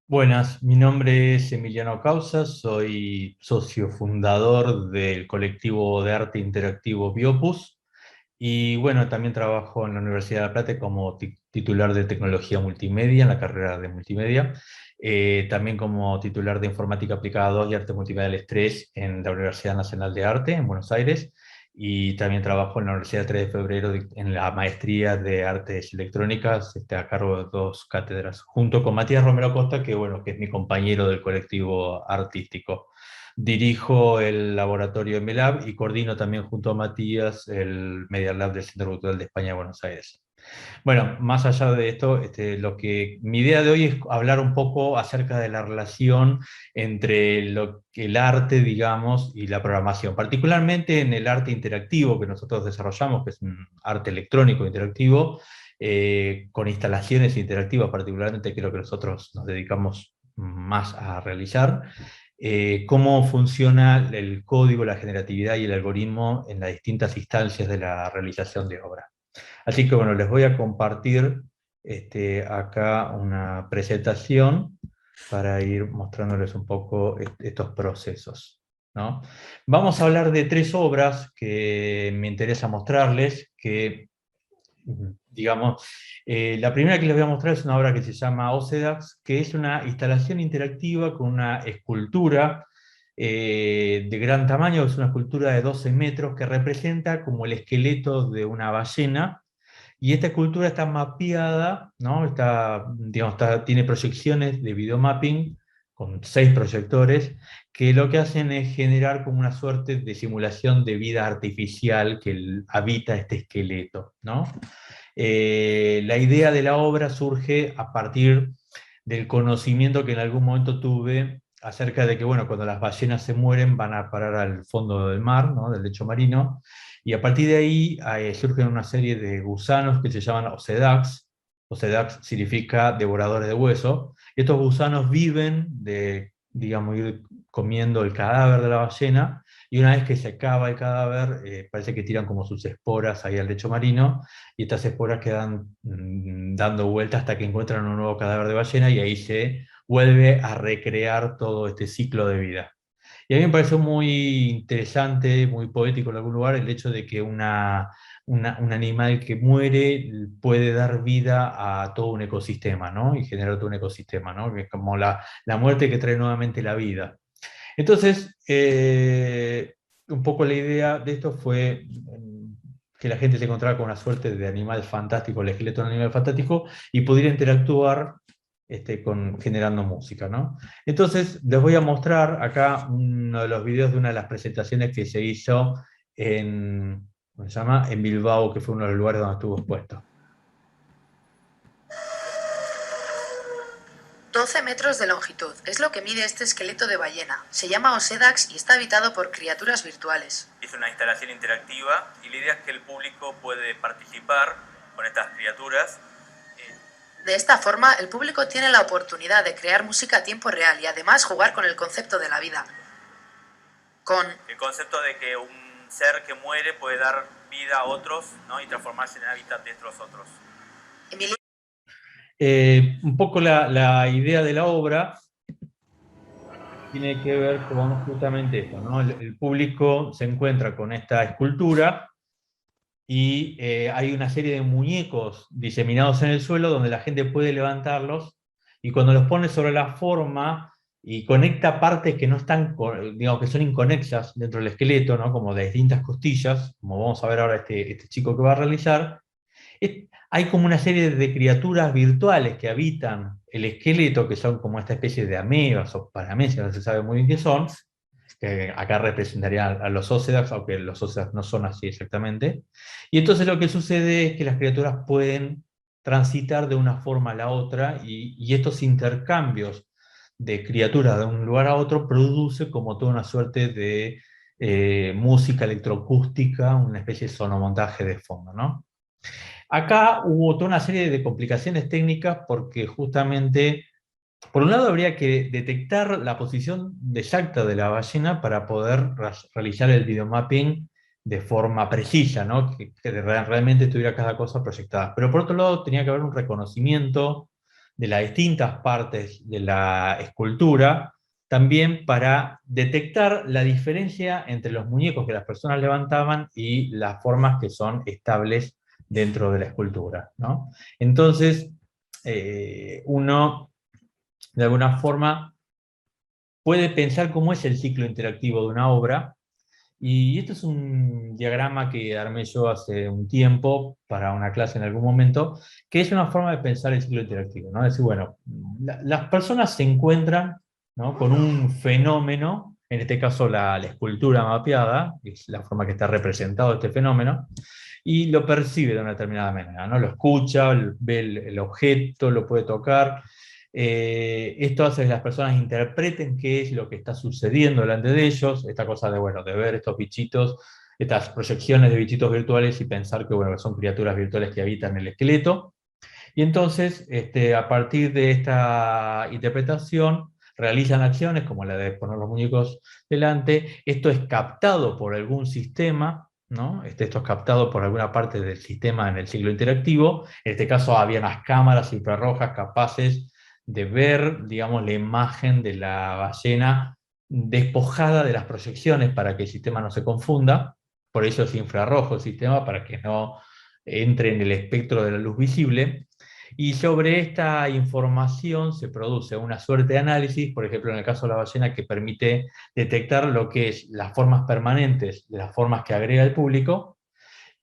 Buenas, mi nombre es Emiliano Causa, soy socio fundador del colectivo de arte interactivo Biopus y bueno, también trabajo en la Universidad de La Plata como titular de tecnología multimedia en la carrera de multimedia, también como titular de informática aplicada 2 y arte multimedial 3 en la Universidad Nacional de Arte en Buenos Aires, y también trabajo en la Universidad 3 de Febrero en la maestría de Artes Electrónicas, a cargo de 2 cátedras, junto con Matías Romero Costa, que, bueno, que es mi compañero del colectivo artístico. Dirijo el laboratorio MLab y coordino también junto a Matías el Media Lab del Centro Cultural de España de Buenos Aires. Bueno, más allá de esto, mi idea de hoy es hablar un poco acerca de la relación entre el arte, digamos, y la programación, particularmente en el arte interactivo que nosotros desarrollamos, que es un arte electrónico interactivo, con instalaciones interactivas particularmente, que es lo que nosotros nos dedicamos más a realizar. Cómo funciona el código, la generatividad y el algoritmo en las distintas instancias de la realización de obra. Así que bueno, les voy a compartir acá una presentación para ir mostrándoles un poco estos procesos, ¿no? Vamos a hablar de 3 obras que me interesa mostrarles, que, digamos, la primera que les voy a mostrar es una obra que se llama Ocedax, que es una instalación interactiva con una escultura de gran tamaño, es una escultura de 12 metros que representa como el esqueleto de una ballena, y esta escultura está mapeada, ¿no? Tiene proyecciones de videomapping con 6 proyectores, que lo que hacen es generar como una suerte de simulación de vida artificial que habita este esqueleto, ¿no? La idea de la obra surge a partir del conocimiento que en algún momento tuve acerca de que, bueno, cuando las ballenas se mueren van a parar al fondo del mar, ¿no? Del lecho marino, y a partir de ahí surgen una serie de gusanos que se llaman Ocedax. Ocedax significa devoradores de hueso. Estos gusanos viven de, digamos, ir comiendo el cadáver de la ballena, y una vez que se acaba el cadáver, parece que tiran como sus esporas ahí al lecho marino, y estas esporas quedan dando vueltas hasta que encuentran un nuevo cadáver de ballena, y ahí se vuelve a recrear todo este ciclo de vida. Y a mí me pareció muy interesante, muy poético en algún lugar, el hecho de que un animal que muere puede dar vida a todo un ecosistema, ¿no? Y generar todo un ecosistema, ¿no? Que es como la muerte que trae nuevamente la vida. Entonces, un poco la idea de esto fue que la gente se encontrara con una suerte de animal fantástico, el esqueleto de un animal fantástico, y pudiera interactuar generando música, ¿no? Entonces, les voy a mostrar acá uno de los videos de una de las presentaciones que se hizo en, ¿cómo se llama? En Bilbao, que fue uno de los lugares donde estuvo expuesto. 12 metros de longitud es lo que mide este esqueleto de ballena. Se llama Osedax y está habitado por criaturas virtuales. Es una instalación interactiva y la idea es que el público puede participar con estas criaturas. De esta forma, el público tiene la oportunidad de crear música a tiempo real y además jugar con el concepto de la vida. Con el concepto de que un ser que muere puede dar vida a otros, ¿no? Y transformarse en el hábitat de estos otros. Un poco la idea de la obra tiene que ver con justamente esto, ¿no? El público se encuentra con esta escultura y hay una serie de muñecos diseminados en el suelo donde la gente puede levantarlos, y cuando los pone sobre la forma y conecta partes que no están, digamos, que son inconexas dentro del esqueleto, ¿no? Como de distintas costillas, como vamos a ver ahora este chico que va a realizar, hay como una serie de criaturas virtuales que habitan el esqueleto, que son como esta especie de amebas o paramecias, no se sabe muy bien qué son, que acá representarían a los ócedas, aunque los ócedas no son así exactamente. Y entonces lo que sucede es que las criaturas pueden transitar de una forma a la otra, y estos intercambios de criaturas de un lugar a otro produce como toda una suerte de música electroacústica, una especie de sonomontaje de fondo, ¿no? Acá hubo toda una serie de complicaciones técnicas porque justamente, por un lado, habría que detectar la posición exacta de la ballena para poder realizar el videomapping de forma precisa, ¿no? Que realmente tuviera cada cosa proyectada. Pero por otro lado, tenía que haber un reconocimiento de las distintas partes de la escultura, también para detectar la diferencia entre los muñecos que las personas levantaban y las formas que son estables dentro de la escultura, ¿no? Entonces, uno, de alguna forma, puede pensar cómo es el ciclo interactivo de una obra, y esto es un diagrama que armé yo hace un tiempo para una clase en algún momento, que es una forma de pensar el ciclo interactivo, ¿no? Es decir, bueno, las personas se encuentran, ¿no?, con un fenómeno, en este caso la escultura mapeada, que es la forma que está representado este fenómeno, y lo percibe de una determinada manera, ¿no? Lo escucha, ve el objeto, lo puede tocar. Esto hace que las personas interpreten qué es lo que está sucediendo delante de ellos, esta cosa de, bueno, de ver estos bichitos, estas proyecciones de bichitos virtuales y pensar que, bueno, que son criaturas virtuales que habitan el esqueleto. Y entonces, a partir de esta interpretación, realizan acciones como la de poner los muñecos delante. Esto es captado por algún sistema, ¿no? Esto es captado por alguna parte del sistema en el ciclo interactivo. En este caso había unas cámaras infrarrojas capaces de ver, digamos, la imagen de la ballena despojada de las proyecciones para que el sistema no se confunda. Por eso es infrarrojo el sistema, para que no entre en el espectro de la luz visible. Y sobre esta información se produce una suerte de análisis, por ejemplo en el caso de la ballena, que permite detectar lo que es las formas permanentes de las formas que agrega el público,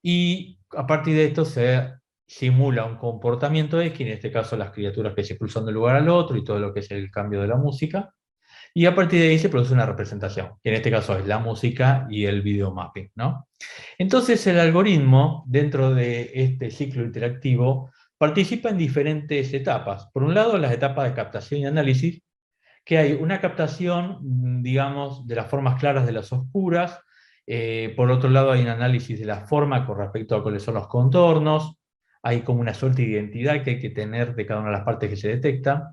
y a partir de esto se simula un comportamiento X, en este caso las criaturas que se cruzan de un lugar al otro y todo lo que es el cambio de la música, y a partir de ahí se produce una representación, que en este caso es la música y el video mapping, ¿no? Entonces el algoritmo, dentro de este ciclo interactivo, participa en diferentes etapas. Por un lado, las etapas de captación y análisis, que hay una captación, digamos, de las formas claras de las oscuras. Por otro lado, hay un análisis de la forma con respecto a cuáles son los contornos. Hay como una suerte de identidad que hay que tener de cada una de las partes que se detectan.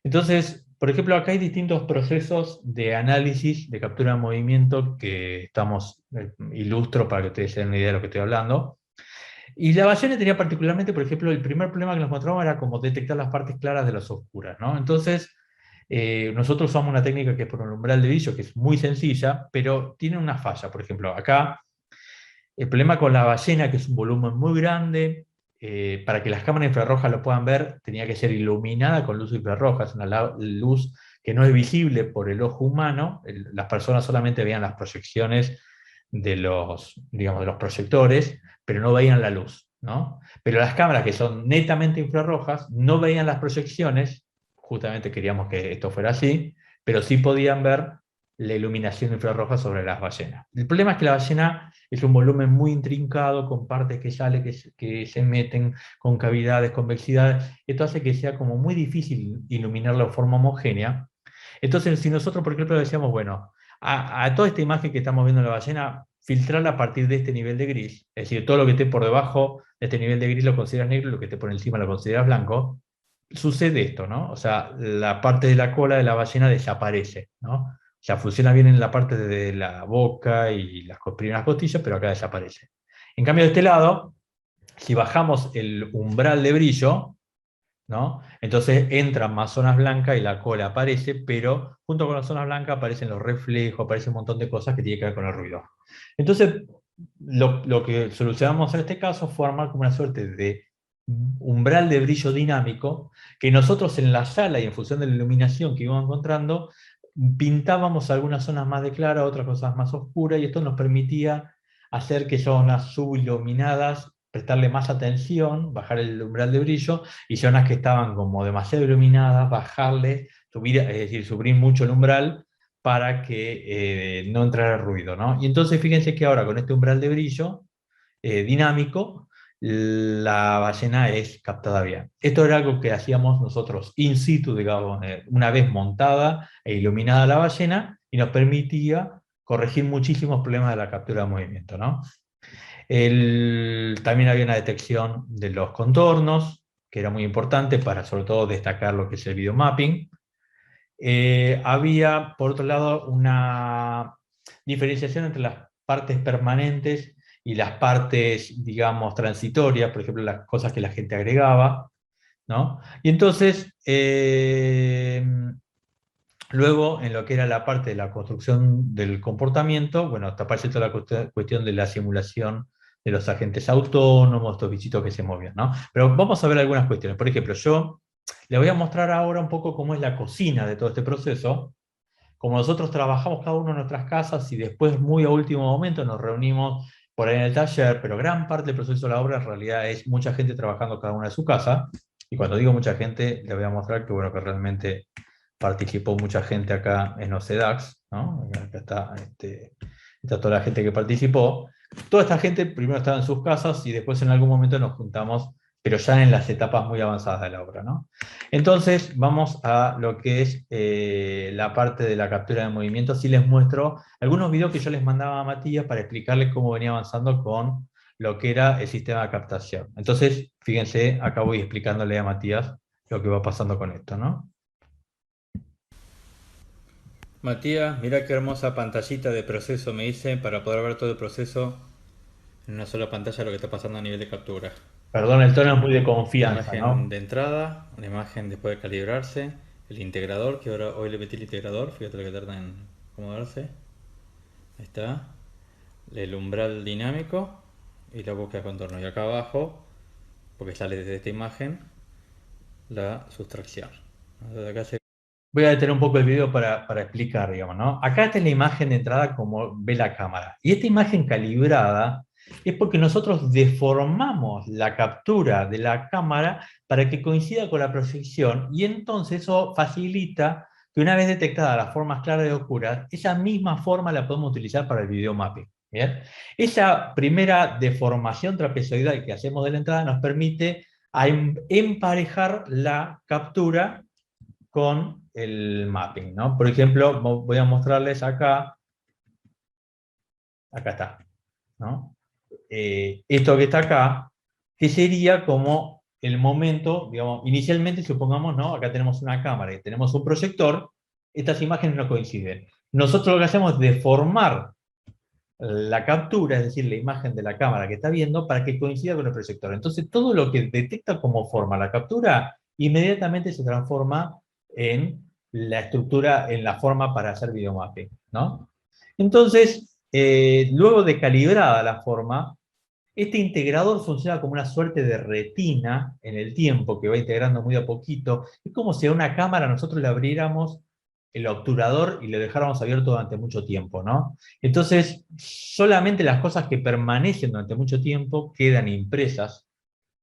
Entonces, por ejemplo, acá hay distintos procesos de análisis, de captura de movimiento, que estamos, ilustro para que ustedes se den una idea de lo que estoy hablando. Y la ballena tenía particularmente, por ejemplo, el primer problema que nos encontramos era como detectar las partes claras de las oscuras, ¿no? Entonces, nosotros usamos una técnica que es por un umbral de brillo, que es muy sencilla, pero tiene una falla. Por ejemplo, acá, el problema con la ballena, que es un volumen muy grande, para que las cámaras infrarrojas lo puedan ver, tenía que ser iluminada con luz infrarroja, es una luz que no es visible por el ojo humano. Las personas solamente veían las proyecciones de los, digamos, de los proyectores, pero no veían la luz, ¿no? Pero las cámaras que son netamente infrarrojas no veían las proyecciones, justamente queríamos que esto fuera así, pero sí podían ver la iluminación infrarroja sobre las ballenas. El problema es que la ballena es un volumen muy intrincado, con partes que salen, que se meten, con cavidades, convexidades. Esto hace que sea como muy difícil iluminarla de forma homogénea. Entonces, si nosotros, por ejemplo, decíamos, bueno, a toda esta imagen que estamos viendo en la ballena, filtrarla a partir de este nivel de gris, es decir, todo lo que esté por debajo de este nivel de gris lo consideras negro, y lo que esté por encima lo consideras blanco. Sucede esto, ¿no? O sea, la parte de la cola de la ballena desaparece, ¿no? O sea, funciona bien en la parte de la boca y las primeras costillas, pero acá desaparece. En cambio, de este lado, si bajamos el umbral de brillo, ¿no?, entonces entran más zonas blancas y la cola aparece, pero junto con las zonas blancas aparecen los reflejos, aparece un montón de cosas que tienen que ver con el ruido. Entonces, lo que solucionamos en este caso fue armar como una suerte de umbral de brillo dinámico, que nosotros en la sala y en función de la iluminación que íbamos encontrando, pintábamos algunas zonas más de clara, otras cosas más oscuras, y esto nos permitía hacer que zonas subiluminadas, prestarle más atención, bajar el umbral de brillo, y zonas que estaban como demasiado iluminadas, bajarle, subir, es decir, subir mucho el umbral para que no entrara ruido, ¿no? Y entonces fíjense que ahora con este umbral de brillo dinámico, la ballena es captada bien. Esto era algo que hacíamos nosotros in situ, digamos, una vez montada e iluminada la ballena, y nos permitía corregir muchísimos problemas de la captura de movimiento, ¿no? También había una detección de los contornos, que era muy importante para sobre todo destacar lo que es el videomapping. Había, por otro lado, una diferenciación entre las partes permanentes y las partes, digamos, transitorias, por ejemplo, las cosas que la gente agregaba, ¿no? Y entonces, luego, en lo que era la parte de la construcción del comportamiento, bueno, hasta aparece toda la cuestión de la simulación de los agentes autónomos, estos bichitos que se movían, ¿no? Pero vamos a ver algunas cuestiones. Por ejemplo, yo les voy a mostrar ahora un poco cómo es la cocina de todo este proceso. Como nosotros trabajamos cada uno en nuestras casas y después muy a último momento nos reunimos por ahí en el taller, pero gran parte del proceso de la obra en realidad es mucha gente trabajando cada una de su casa. Y cuando digo mucha gente, les voy a mostrar que, bueno, que realmente participó mucha gente acá en OCEDAX, ¿no? Acá está, está toda la gente que participó. Toda esta gente primero estaba en sus casas y después en algún momento nos juntamos, pero ya en las etapas muy avanzadas de la obra, ¿no? Entonces vamos a lo que es la parte de la captura de movimiento. Sí les muestro algunos videos que yo les mandaba a Matías para explicarles cómo venía avanzando con lo que era el sistema de captación. Entonces, fíjense, acá voy explicándole a Matías lo que va pasando con esto, ¿no? Matías, mira qué hermosa pantallita de proceso me hice para poder ver todo el proceso en una sola pantalla lo que está pasando a nivel de captura. Perdón, el tono es muy de La confianza, imagen ¿no? de entrada, la imagen después de calibrarse, el integrador, que ahora hoy le metí el integrador, fíjate lo que tarda en acomodarse. Ahí está. El umbral dinámico y la búsqueda de contorno. Y acá abajo, porque sale desde esta imagen, la sustracción. Entonces acá se... Voy a detener un poco el video para explicar, digamos, ¿no? Acá está la imagen de entrada como ve la cámara. Y esta imagen calibrada es porque nosotros deformamos la captura de la cámara para que coincida con la proyección y entonces eso facilita que una vez detectadas las formas claras y oscuras, esa misma forma la podemos utilizar para el video mapping. ¿Bien? Esa primera deformación trapezoidal que hacemos de la entrada nos permite emparejar la captura con el mapping, ¿no? Por ejemplo, voy a mostrarles acá está, ¿no? Esto que está acá, que sería como el momento, digamos, inicialmente supongamos, ¿no? Acá tenemos una cámara y tenemos un proyector, estas imágenes no coinciden. Nosotros lo que hacemos es deformar la captura, es decir, la imagen de la cámara que está viendo, para que coincida con el proyector. Entonces, todo lo que detecta como forma la captura, inmediatamente se transforma en la estructura, en la forma para hacer videomapping, ¿no? Entonces, luego de calibrada la forma, este integrador funciona como una suerte de retina en el tiempo, que va integrando muy a poquito. Es como si a una cámara nosotros le abriéramos el obturador y le dejáramos abierto durante mucho tiempo, ¿no? Entonces, solamente las cosas que permanecen durante mucho tiempo quedan impresas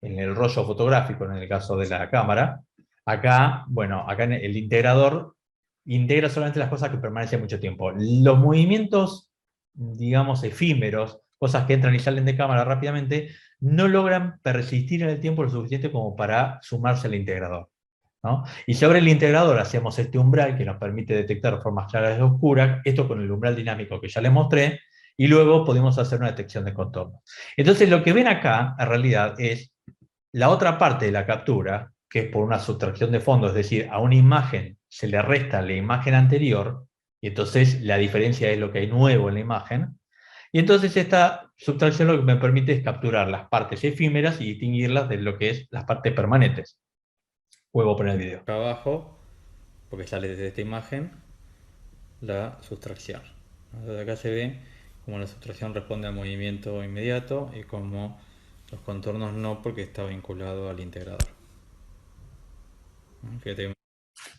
en el rollo fotográfico, en el caso de la cámara. Acá, bueno, acá en el integrador integra solamente las cosas que permanecen mucho tiempo. Los movimientos, digamos, efímeros, cosas que entran y salen de cámara rápidamente, no logran persistir en el tiempo lo suficiente como para sumarse al integrador, ¿no? Y sobre el integrador hacemos este umbral que nos permite detectar formas claras y oscuras, esto con el umbral dinámico que ya les mostré, y luego podemos hacer una detección de contorno. Entonces lo que ven acá, en realidad, es la otra parte de la captura, que es por una sustracción de fondo, es decir, a una imagen se le resta la imagen anterior, y entonces la diferencia es lo que hay nuevo en la imagen, y entonces esta sustracción lo que me permite es capturar las partes efímeras y distinguirlas de lo que es las partes permanentes. Vuelvo a poner el video. acá abajo, porque sale desde esta imagen, la sustracción. Entonces acá se ve cómo la sustracción responde al movimiento inmediato y cómo los contornos no, porque está vinculado al integrador. Fíjate.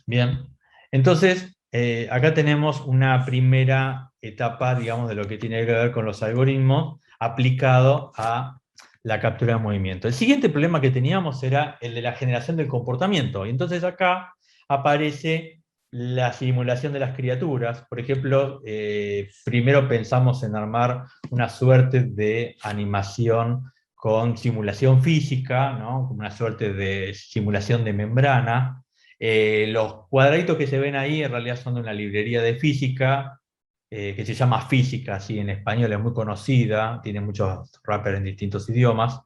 Bien, entonces acá tenemos una primera etapa, digamos, de lo que tiene que ver con los algoritmos aplicado a la captura de movimiento. El siguiente problema que teníamos era el de la generación del comportamiento. Y entonces acá aparece la simulación de las criaturas. Por ejemplo, primero pensamos en armar una suerte de animación con simulación física, ¿no? Como una suerte de simulación de membrana. Los cuadraditos que se ven ahí en realidad son de una librería de física, que se llama Física, así en español es muy conocida, tiene muchos wrappers en distintos idiomas,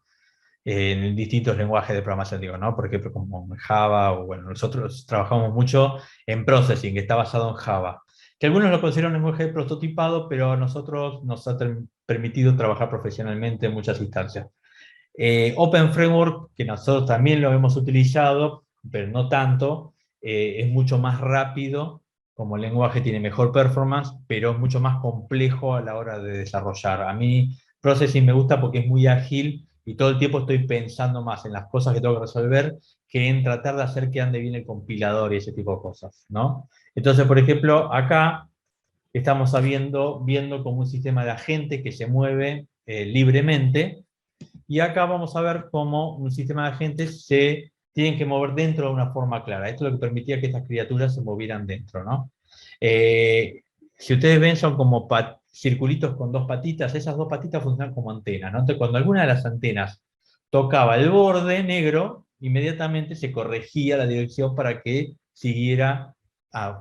en distintos lenguajes de programación, digo, ¿no? Por ejemplo, como en Java, o bueno, nosotros trabajamos mucho en Processing, que está basado en Java, que algunos lo consideran un lenguaje prototipado, pero a nosotros nos ha permitido trabajar profesionalmente en muchas instancias. Open Framework, que nosotros también lo hemos utilizado, pero no tanto, es mucho más rápido, como lenguaje tiene mejor performance, pero es mucho más complejo a la hora de desarrollar. A mí Processing me gusta porque es muy ágil y todo el tiempo estoy pensando más en las cosas que tengo que resolver que en tratar de hacer que ande bien el compilador y ese tipo de cosas, ¿no? Entonces, por ejemplo, acá estamos viendo como un sistema de agentes que se mueve libremente, y acá vamos a ver cómo un sistema de agentes se tienen que mover dentro de una forma clara. Esto es lo que permitía que estas criaturas se movieran dentro, ¿no? Si ustedes ven, son como circulitos con dos patitas. Esas dos patitas funcionan como antenas, ¿no? Entonces, cuando alguna de las antenas tocaba el borde negro, inmediatamente se corregía la dirección para que siguiera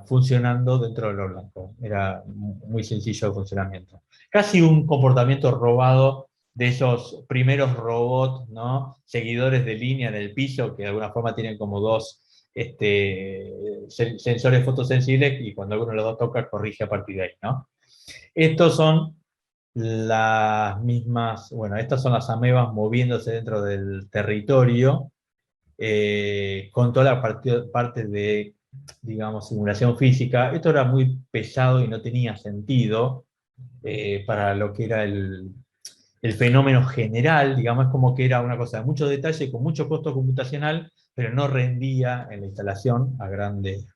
funcionando dentro de lo blanco. Era muy sencillo de funcionamiento. Casi un comportamiento robado de esos primeros robots, ¿no? Seguidores de línea del piso, que de alguna forma tienen como dos sensores fotosensibles, y cuando alguno de los dos toca, corrige a partir de ahí, ¿no? Estos son las mismas, bueno, estas son las amebas moviéndose dentro del territorio, con toda la parte de, digamos, simulación física. Esto era muy pesado y no tenía sentido para lo que era el fenómeno general, digamos, es como que era una cosa de mucho detalle, con mucho costo computacional, pero no rendía en la instalación a grandes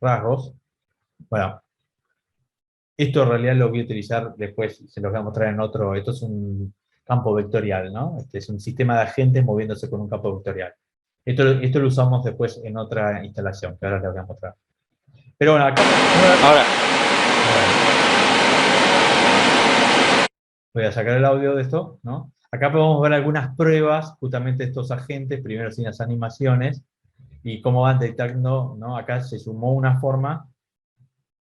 rasgos. Bueno, esto en realidad lo voy a utilizar después, se los voy a mostrar en otro. Esto es un campo vectorial, ¿no? Este es un sistema de agentes moviéndose con un campo vectorial. Esto lo usamos después en otra instalación, que ahora les voy a mostrar. Pero bueno, acá... Ahora, voy a sacar el audio de esto, ¿no? Acá podemos ver algunas pruebas, justamente de estos agentes, primero sin las animaciones, y cómo van detectando, ¿no? Acá se sumó una forma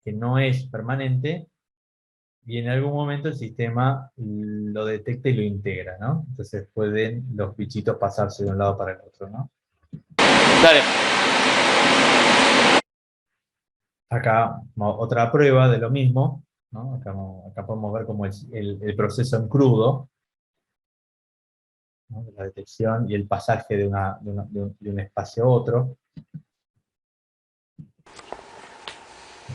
que no es permanente, y en algún momento el sistema lo detecta y lo integra, ¿no? Entonces pueden los bichitos pasarse de un lado para el otro, ¿no? dale. Acá otra prueba de lo mismo, ¿no? Acá podemos ver como el proceso en crudo, ¿no? La detección y el pasaje de un espacio a otro.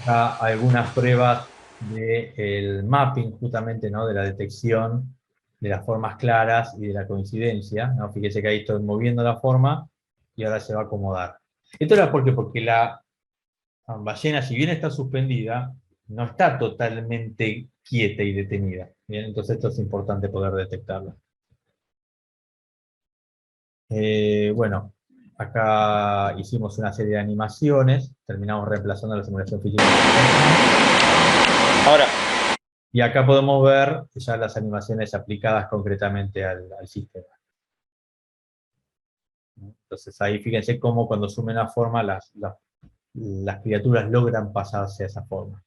Acá algunas pruebas del mapping, justamente, ¿no? De la detección de las formas claras y de la coincidencia, ¿no? Fíjese que ahí estoy moviendo la forma y ahora se va a acomodar. Esto era porque la ballena, si bien está suspendida, no está totalmente quieta y detenida. Bien, entonces esto es importante poder detectarlo. Bueno, acá hicimos una serie de animaciones, terminamos reemplazando la simulación física. Ahora, Y acá podemos ver ya las animaciones aplicadas concretamente al sistema. Entonces ahí fíjense cómo cuando sumen la forma las criaturas logran pasarse a esa forma.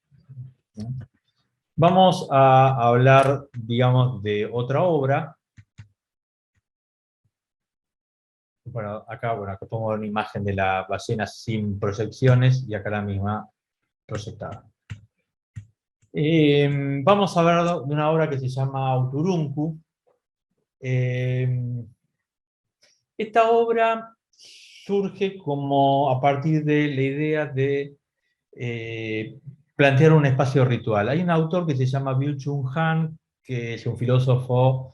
Vamos a hablar, digamos, de otra obra. Bueno, acá podemos ver una imagen de la ballena sin proyecciones y acá la misma proyectada. Vamos a hablar de una obra que se llama Uturuncu. Esta obra surge como a partir de la idea de plantear un espacio ritual. Hay un autor que se llama Byung-Chul Han, que es un filósofo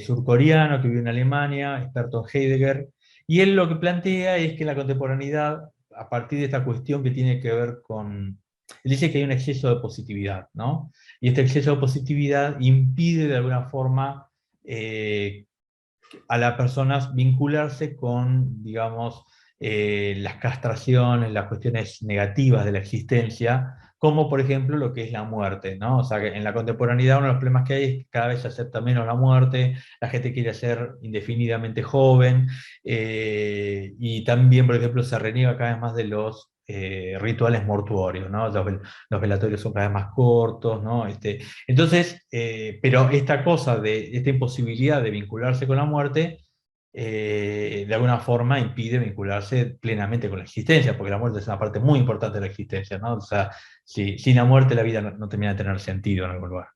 surcoreano que vive en Alemania, experto en Heidegger, y él lo que plantea es que en la contemporaneidad, a partir de esta cuestión que tiene que ver con... Él dice que hay un exceso de positividad, ¿no? Y este exceso de positividad impide de alguna forma a las personas vincularse con, digamos, las castraciones, las cuestiones negativas de la existencia, como por ejemplo lo que es la muerte, ¿no? O sea, que en la contemporaneidad uno de los problemas que hay es que cada vez se acepta menos la muerte, la gente quiere ser indefinidamente joven, y también, por ejemplo, se reniega cada vez más de los rituales mortuorios, ¿no? Los velatorios son cada vez más cortos, ¿no? Entonces, pero esta cosa esta imposibilidad de vincularse con la muerte, de alguna forma impide vincularse plenamente con la existencia, porque la muerte es una parte muy importante de la existencia, ¿no? O sea, sin la muerte la vida no termina de tener sentido en algún lugar.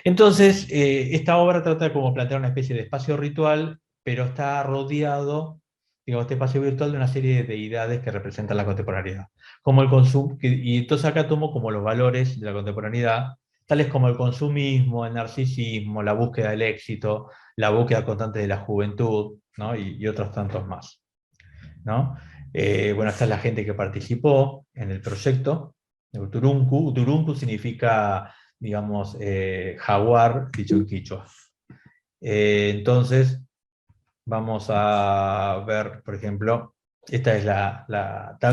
Entonces, esta obra trata de como plantear una especie de espacio ritual pero está rodeado, digamos, este espacio virtual de una serie de deidades que representan la contemporaneidad. Como el consumo, y entonces acá tomo como los valores de la contemporaneidad, tales como el consumismo, el narcisismo, la búsqueda del éxito, la búsqueda constante de la juventud, ¿no? y otros tantos más, ¿no? Bueno, esta es la gente que participó en el proyecto. Uturuncu. Uturuncu significa, digamos, jaguar, dicho en quichua. Entonces, vamos a ver, por ejemplo, esta es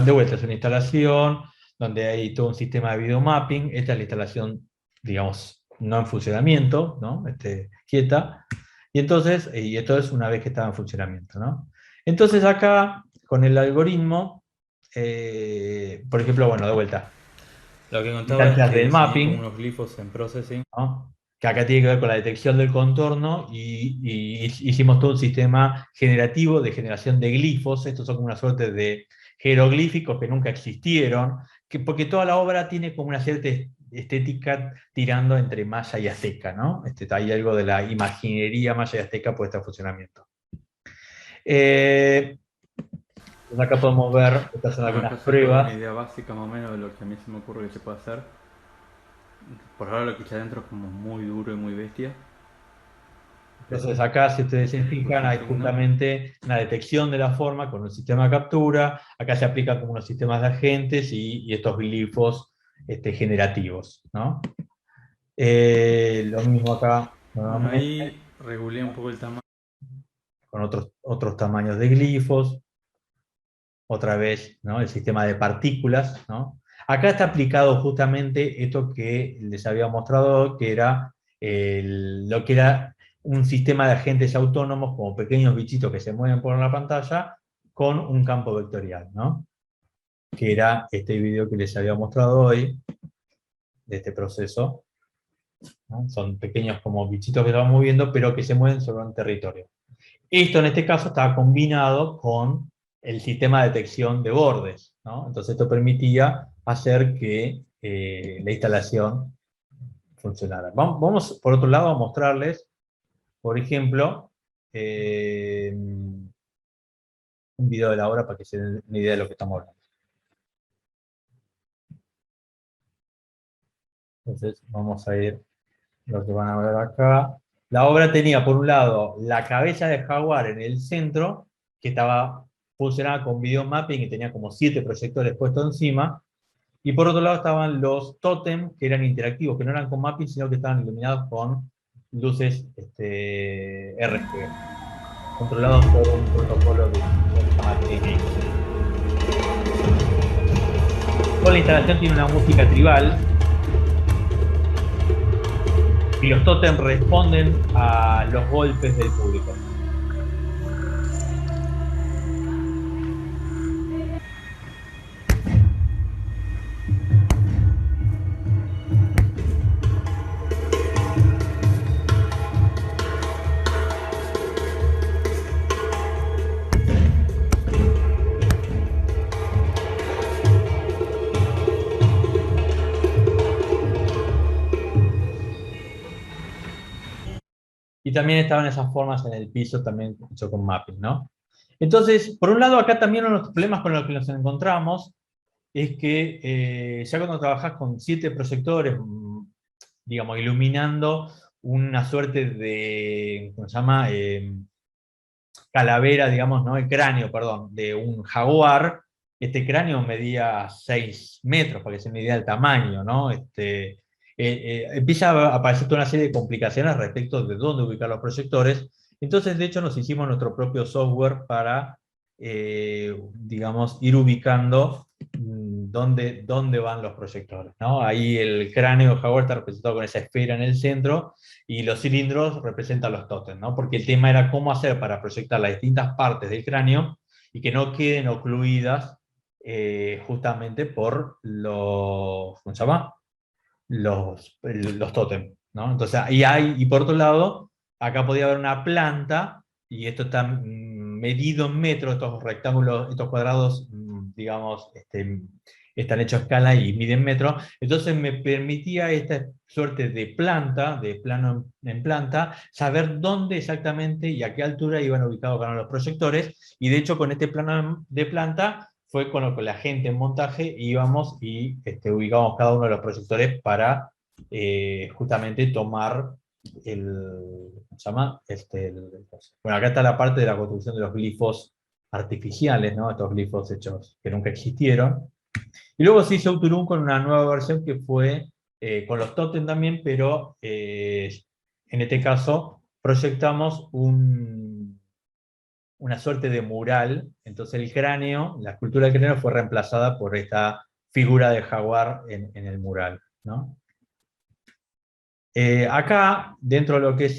de vuelta, es una instalación donde hay todo un sistema de videomapping. Esta es la instalación, digamos, no en funcionamiento, ¿no? Quieta. Y entonces, y esto es una vez que estaba en funcionamiento, ¿no? Entonces acá, con el algoritmo, por ejemplo, bueno, de vuelta, Lo que contaba es instancias que del diseñé como mapping, unos glifos en processing. ¿no? Que acá tiene que ver con la detección del contorno, y hicimos todo un sistema generativo de generación de glifos. Estos son como una suerte de jeroglíficos que nunca existieron, porque toda la obra tiene como una cierta estética tirando entre maya y azteca, ¿no? Hay algo de la imaginería maya y azteca puesta en funcionamiento. Pues acá podemos ver, estas son Bueno, algunas acá se puede dar una pruebas. idea básica más o menos de lo que a mí se me ocurre que se puede hacer. Por ahora lo que está adentro es como muy duro y muy bestia. Entonces acá, si ustedes se fijan, Un hay segundo. justamente una detección de la forma con un sistema de captura. Acá se aplica como unos sistemas de agentes y estos glifos generativos, ¿no? Lo mismo acá, Bueno, nuevamente, ahí regulé un poco el tamaño. con otros tamaños de glifos. Otra vez, ¿no? El sistema de partículas, ¿no? Acá está aplicado justamente esto que les había mostrado, que era lo que era un sistema de agentes autónomos, como pequeños bichitos que se mueven por la pantalla, con un campo vectorial, ¿no? Que era este video que les había mostrado hoy, de este proceso, ¿no? Son pequeños como bichitos que se van moviendo, pero que se mueven sobre un territorio. Esto en este caso estaba combinado con el sistema de detección de bordes, ¿no? Entonces esto permitía hacer que la instalación funcionara. Vamos, por otro lado, a mostrarles, por ejemplo, un video de la obra para que se den una idea de lo que estamos hablando. Entonces vamos a ir lo que van a ver acá. La obra tenía, por un lado, la cabeza de jaguar en el centro, que funcionaba con video mapping y tenía como 7 proyectores puestos encima. Y por otro lado estaban los tótem, que eran interactivos, que no eran con mapping, sino que estaban iluminados con luces RGB, controlados por un protocolo que se llama TNX. Toda la instalación tiene una música tribal, y los tótem responden a los golpes del público. Y también estaban esas formas en el piso, también hecho con mapping, ¿no? Entonces, por un lado, acá también uno de los problemas con los que nos encontramos es que ya cuando trabajas con 7 proyectores, digamos, iluminando una suerte de, ¿cómo se llama? Calavera, digamos, ¿no? El cráneo, perdón, de un jaguar. Este cráneo medía 6 metros, para que se midía el tamaño, ¿no? Empieza a aparecer toda una serie de complicaciones respecto de dónde ubicar los proyectores. Entonces, de hecho, nos hicimos nuestro propio software para, digamos, ir ubicando dónde van los proyectores, ¿no? Ahí el cráneo de jaguar está representado con esa esfera en el centro, y los cilindros representan los tótems, ¿no? Porque el tema era cómo hacer para proyectar las distintas partes del cráneo y que no queden ocluidas justamente por ¿cómo se llama? Los tótems, ¿no? Entonces, y por otro lado, acá podía haber una planta, y esto está medido en metros, estos rectángulos, estos cuadrados, digamos, están hechos a escala y miden metros, entonces me permitía esta suerte de planta, de plano en planta, saber dónde exactamente y a qué altura iban ubicados cada uno de los proyectores, y de hecho con este plano de planta fue con lo que la gente en montaje íbamos y ubicábamos cada uno de los proyectores para justamente tomar ¿cómo se llama? Bueno, acá está la parte de la construcción de los glifos artificiales, ¿no? Estos glifos hechos que nunca existieron. Y luego se hizo Uturún con una nueva versión que fue con los tótem también, pero en este caso proyectamos una suerte de mural. Entonces el cráneo, la escultura del cráneo fue reemplazada por esta figura de jaguar en el mural, ¿no? Acá, dentro de lo que es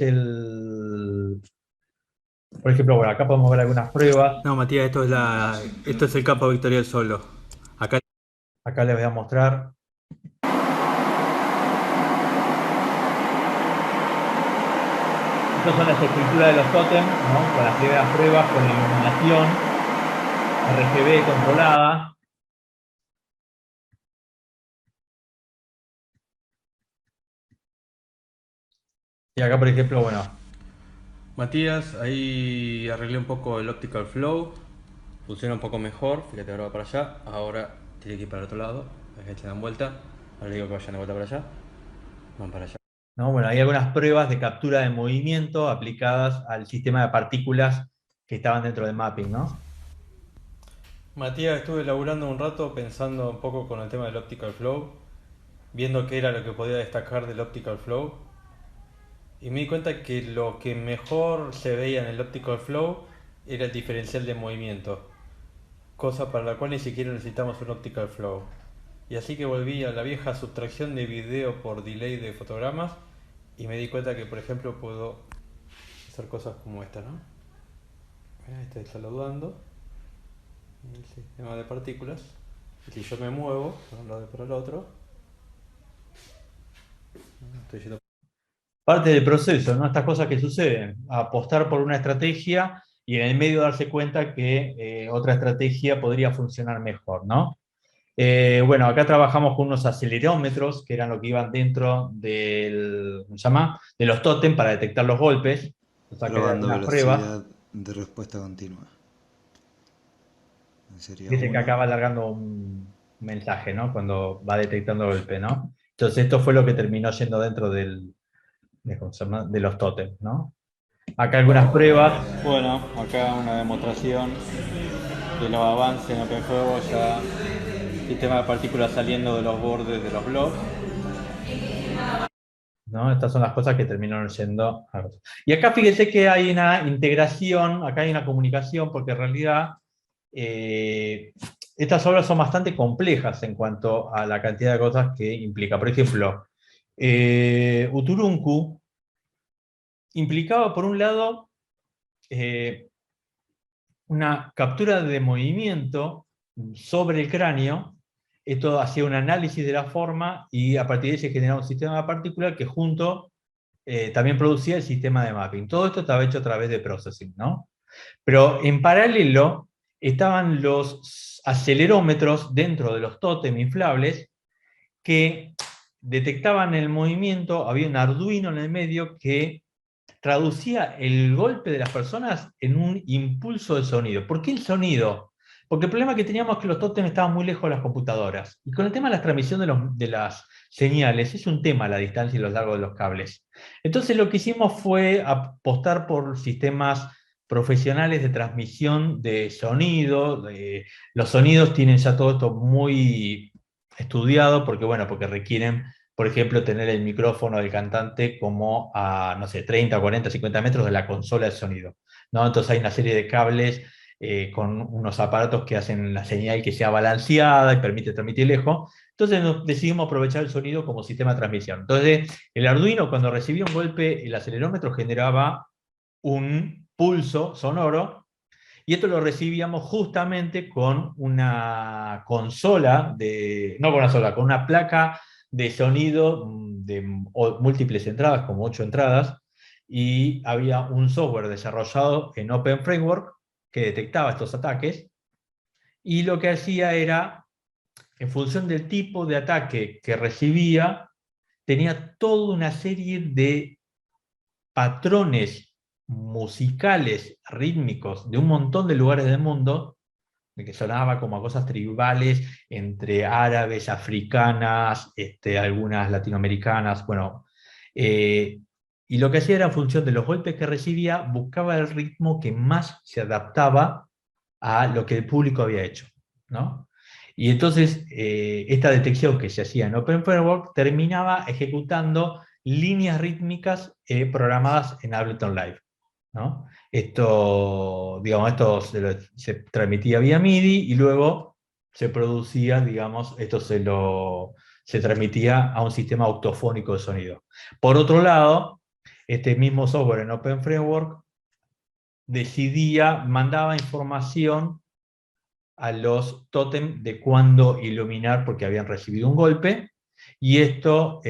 por ejemplo, bueno, acá podemos ver algunas pruebas. No, Matías, esto es el campo Victorial solo. Acá Acá les voy a mostrar. Estas son las esculturas de los tótems, ¿no? Con las primeras pruebas, con la iluminación RGB controlada. Y acá, por ejemplo, bueno, Matías, ahí arreglé un poco el optical flow, funciona un poco mejor, fíjate ahora va para allá, ahora tiene que ir para el otro lado, es que se dan vuelta, ahora le digo que vayan de vuelta para allá, van para allá. ¿no? Bueno, hay algunas pruebas de captura de movimiento aplicadas al sistema de partículas que estaban dentro del mapping, ¿no? Matías, estuve laburando un rato pensando un poco con el tema del optical flow, viendo qué era lo que podía destacar del optical flow, y me di cuenta que lo que mejor se veía en el optical flow era el diferencial de movimiento, cosa para la cual ni siquiera necesitamos un optical flow. Y así que volví a la vieja sustracción de video por delay de fotogramas y me di cuenta que, por ejemplo, puedo hacer cosas como esta, ¿no? Estoy saludando el sistema de partículas. Y si yo me muevo por un lado y por el otro, estoy yendo. Parte del proceso, ¿no? Estas cosas que suceden. Apostar por una estrategia y en el medio darse cuenta que otra estrategia podría funcionar mejor, ¿no? Bueno, acá trabajamos con unos acelerómetros, que eran lo que iban dentro ¿cómo se llama? De los tótem para detectar los golpes. O sea, que eran Probando unas pruebas. velocidad de respuesta continua. Sería Dice que uno. acaba alargando un mensaje, ¿no? Cuando va detectando el golpe, ¿no? Entonces esto fue lo que terminó yendo dentro ¿cómo se llama? De los tótems, ¿no? Acá algunas pruebas. Bueno, acá una demostración de los avances en OpenFlow, ya sistema de partículas saliendo de los bordes de los blobs. ¿No? Estas son las cosas que terminaron yendo. Y acá fíjese que hay una integración, acá hay una comunicación, porque en realidad estas obras son bastante complejas en cuanto a la cantidad de cosas que implica. Por ejemplo, Uturuncu implicaba, por un lado, una captura de movimiento sobre el cráneo. Esto hacía un análisis de la forma y a partir de ahí se generaba un sistema de partículas que junto también producía el sistema de mapping. Todo esto estaba hecho a través de processing, ¿no? Pero en paralelo estaban los acelerómetros dentro de los tótem inflables que detectaban el movimiento. Había un Arduino en el medio que traducía el golpe de las personas en un impulso de sonido. ¿Por qué el sonido? Porque el problema que teníamos es que los tótems estaban muy lejos de las computadoras. Y con el tema de la transmisión de las señales, es un tema la distancia y los largos de los cables. Entonces lo que hicimos fue apostar por sistemas profesionales de transmisión de sonido. Los sonidos tienen ya todo esto muy estudiado, porque, bueno, porque requieren, por ejemplo, tener el micrófono del cantante como a, no sé, 30, 40, 50 metros de la consola de sonido, ¿no? Entonces hay una serie de cables con unos aparatos que hacen la señal que sea balanceada y permite transmitir lejos. Entonces decidimos aprovechar el sonido como sistema de transmisión. Entonces el Arduino, cuando recibía un golpe, el acelerómetro generaba un pulso sonoro, y esto lo recibíamos justamente con una consola, no con una sola, con una placa de sonido de múltiples entradas, como 8 entradas, y había un software desarrollado en Open Framework que detectaba estos ataques, y lo que hacía era en función del tipo de ataque que recibía, tenía toda una serie de patrones musicales, rítmicos, de un montón de lugares del mundo, de que sonaba como a cosas tribales entre árabes, africanas, algunas latinoamericanas, bueno. Y lo que hacía era, en función de los golpes que recibía, buscaba el ritmo que más se adaptaba a lo que el público había hecho, ¿no? Y entonces, esta detección que se hacía en Open Framework terminaba ejecutando líneas rítmicas programadas en Ableton Live, ¿no? Esto, digamos, se transmitía vía MIDI y luego se producía, digamos, se transmitía a un sistema octofónico de sonido. Por otro lado, este mismo software en Open Framework mandaba información a los tótem de cuándo iluminar porque habían recibido un golpe, y esto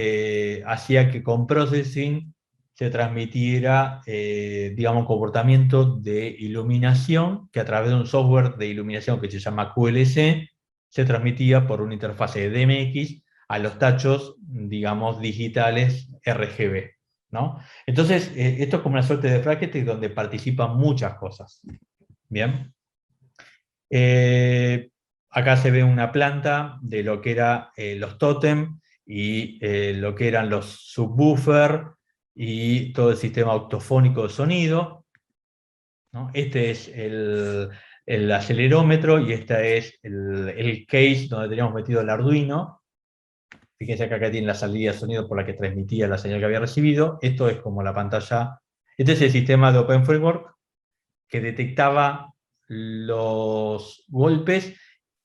hacía que con processing se transmitiera, digamos, un comportamiento de iluminación que a través de un software de iluminación que se llama QLC se transmitía por una interfase de DMX a los tachos, digamos, digitales RGB, ¿no? Entonces, esto es como una suerte de bracket donde participan muchas cosas. ¿Bien? Acá se ve una planta de lo que eran los tótem y lo que eran los subwoofer y todo el sistema octofónico de sonido, ¿no? Este es el acelerómetro y este es el case donde teníamos metido el Arduino. Fíjense que acá tiene la salida de sonido por la que transmitía la señal que había recibido. Esto es como la pantalla. Este es el sistema de Open Framework que detectaba los golpes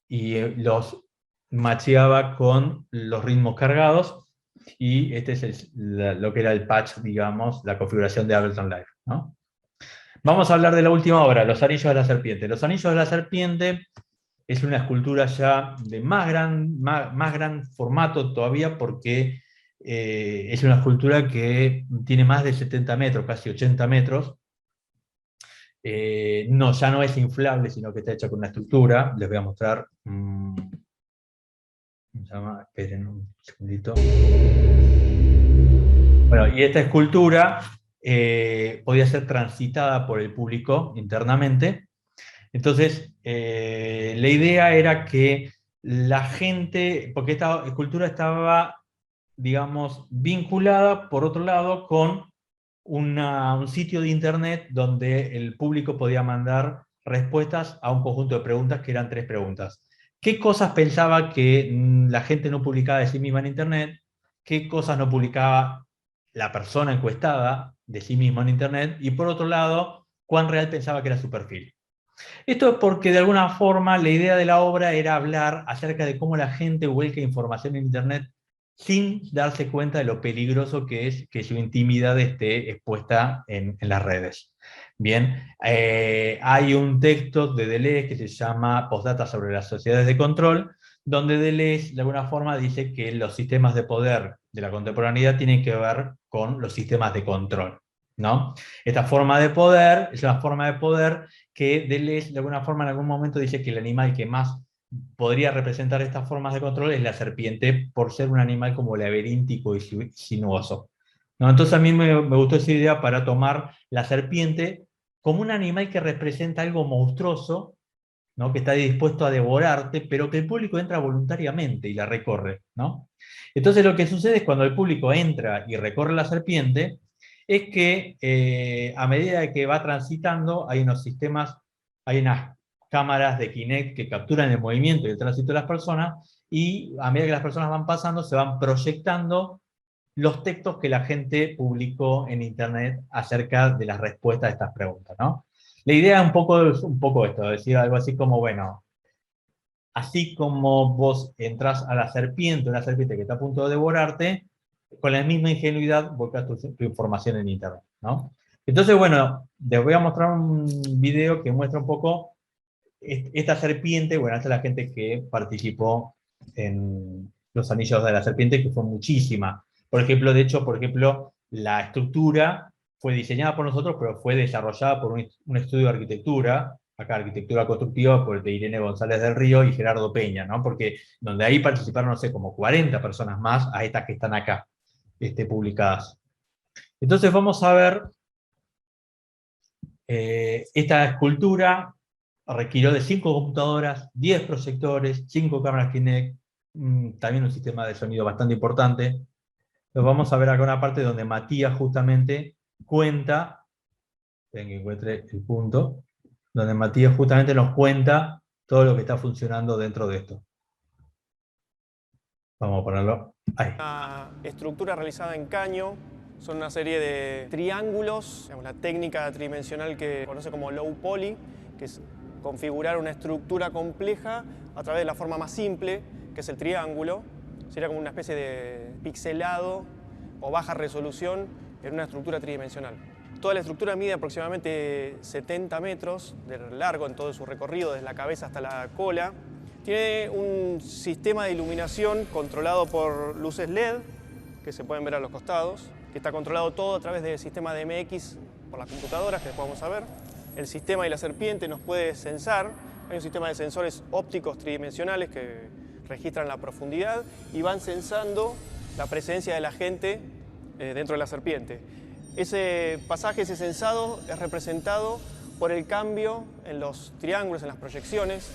y los macheaba con los ritmos cargados, y este es lo que era el patch, digamos, la configuración de Ableton Live, ¿no? Vamos a hablar de la última obra, Los Anillos de la Serpiente. Los Anillos de la Serpiente es una escultura ya de más gran formato todavía, porque es una escultura que tiene más de 70 metros, casi 80 metros. No, ya no es inflable, sino que está hecha con una estructura. Les voy a mostrar. Esperen un segundito. Bueno, y esta escultura podía ser transitada por el público internamente. Entonces, la idea era que la gente, porque esta escultura estaba, digamos, vinculada, por otro lado, con un sitio de internet donde el público podía mandar respuestas a un conjunto de preguntas que eran 3 preguntas. ¿Qué cosas pensaba que la gente no publicaba de sí misma en internet? ¿Qué cosas no publicaba la persona encuestada de sí misma en internet? Y por otro lado, ¿cuán real pensaba que era su perfil? Esto es porque de alguna forma la idea de la obra era hablar acerca de cómo la gente vuelca información en internet sin darse cuenta de lo peligroso que es que su intimidad esté expuesta en las redes. Bien, hay un texto de Deleuze que se llama Postdata sobre las sociedades de control, donde Deleuze de alguna forma dice que los sistemas de poder de la contemporaneidad tienen que ver con los sistemas de control, ¿no? Esta forma de poder es una forma de poder que Deleuze de alguna forma en algún momento dice que el animal que más podría representar estas formas de control es la serpiente, por ser un animal como laberíntico y sinuoso, ¿no? Entonces a mí me gustó esa idea para tomar la serpiente como un animal que representa algo monstruoso, ¿no? Que está dispuesto a devorarte, pero que el público entra voluntariamente y la recorre, ¿no? Entonces lo que sucede es cuando el público entra y recorre la serpiente, es que a medida que va transitando hay unos sistemas, hay unas cámaras de Kinect que capturan el movimiento y el tránsito de las personas, y a medida que las personas van pasando se van proyectando los textos que la gente publicó en internet acerca de las respuestas a estas preguntas, ¿no? La idea es un poco esto, decir algo así como, bueno, así como vos entras a la serpiente, una serpiente que está a punto de devorarte, con la misma ingenuidad volcás tu información en internet, ¿no? Entonces, bueno, les voy a mostrar un video que muestra un poco esta serpiente. Bueno, esta es la gente que participó en los Anillos de la Serpiente, que fue muchísima. Por ejemplo, la estructura fue diseñada por nosotros, pero fue desarrollada por un estudio de arquitectura acá arquitectura constructiva, pues de Irene González del Río y Gerardo Peña, ¿no? Porque donde ahí participaron, no sé, como 40 personas más a estas que están acá, publicadas. Entonces vamos a ver, esta escultura requirió de 5 computadoras, 10 proyectores, 5 cámaras Kinect, también un sistema de sonido bastante importante. Lo vamos a ver acá una parte donde Matías justamente cuenta, ven que encuentre el punto, donde Matías justamente nos cuenta todo lo que está funcionando dentro de esto. Vamos a ponerlo ahí. Una estructura realizada en caño, son una serie de triángulos, digamos, la técnica tridimensional que se conoce como low poly, que es configurar una estructura compleja a través de la forma más simple, que es el triángulo. Sería como una especie de pixelado o baja resolución en una estructura tridimensional. Toda la estructura mide aproximadamente 70 metros de largo en todo su recorrido, desde la cabeza hasta la cola. Tiene un sistema de iluminación controlado por luces LED, que se pueden ver a los costados, que está controlado todo a través del sistema de MX por las computadoras, que después vamos a ver. El sistema y la serpiente nos puede censar. Hay un sistema de sensores ópticos tridimensionales que registran la profundidad y van censando la presencia de la gente dentro de la serpiente. Ese pasaje, ese censado, es representado por el cambio en los triángulos, en las proyecciones,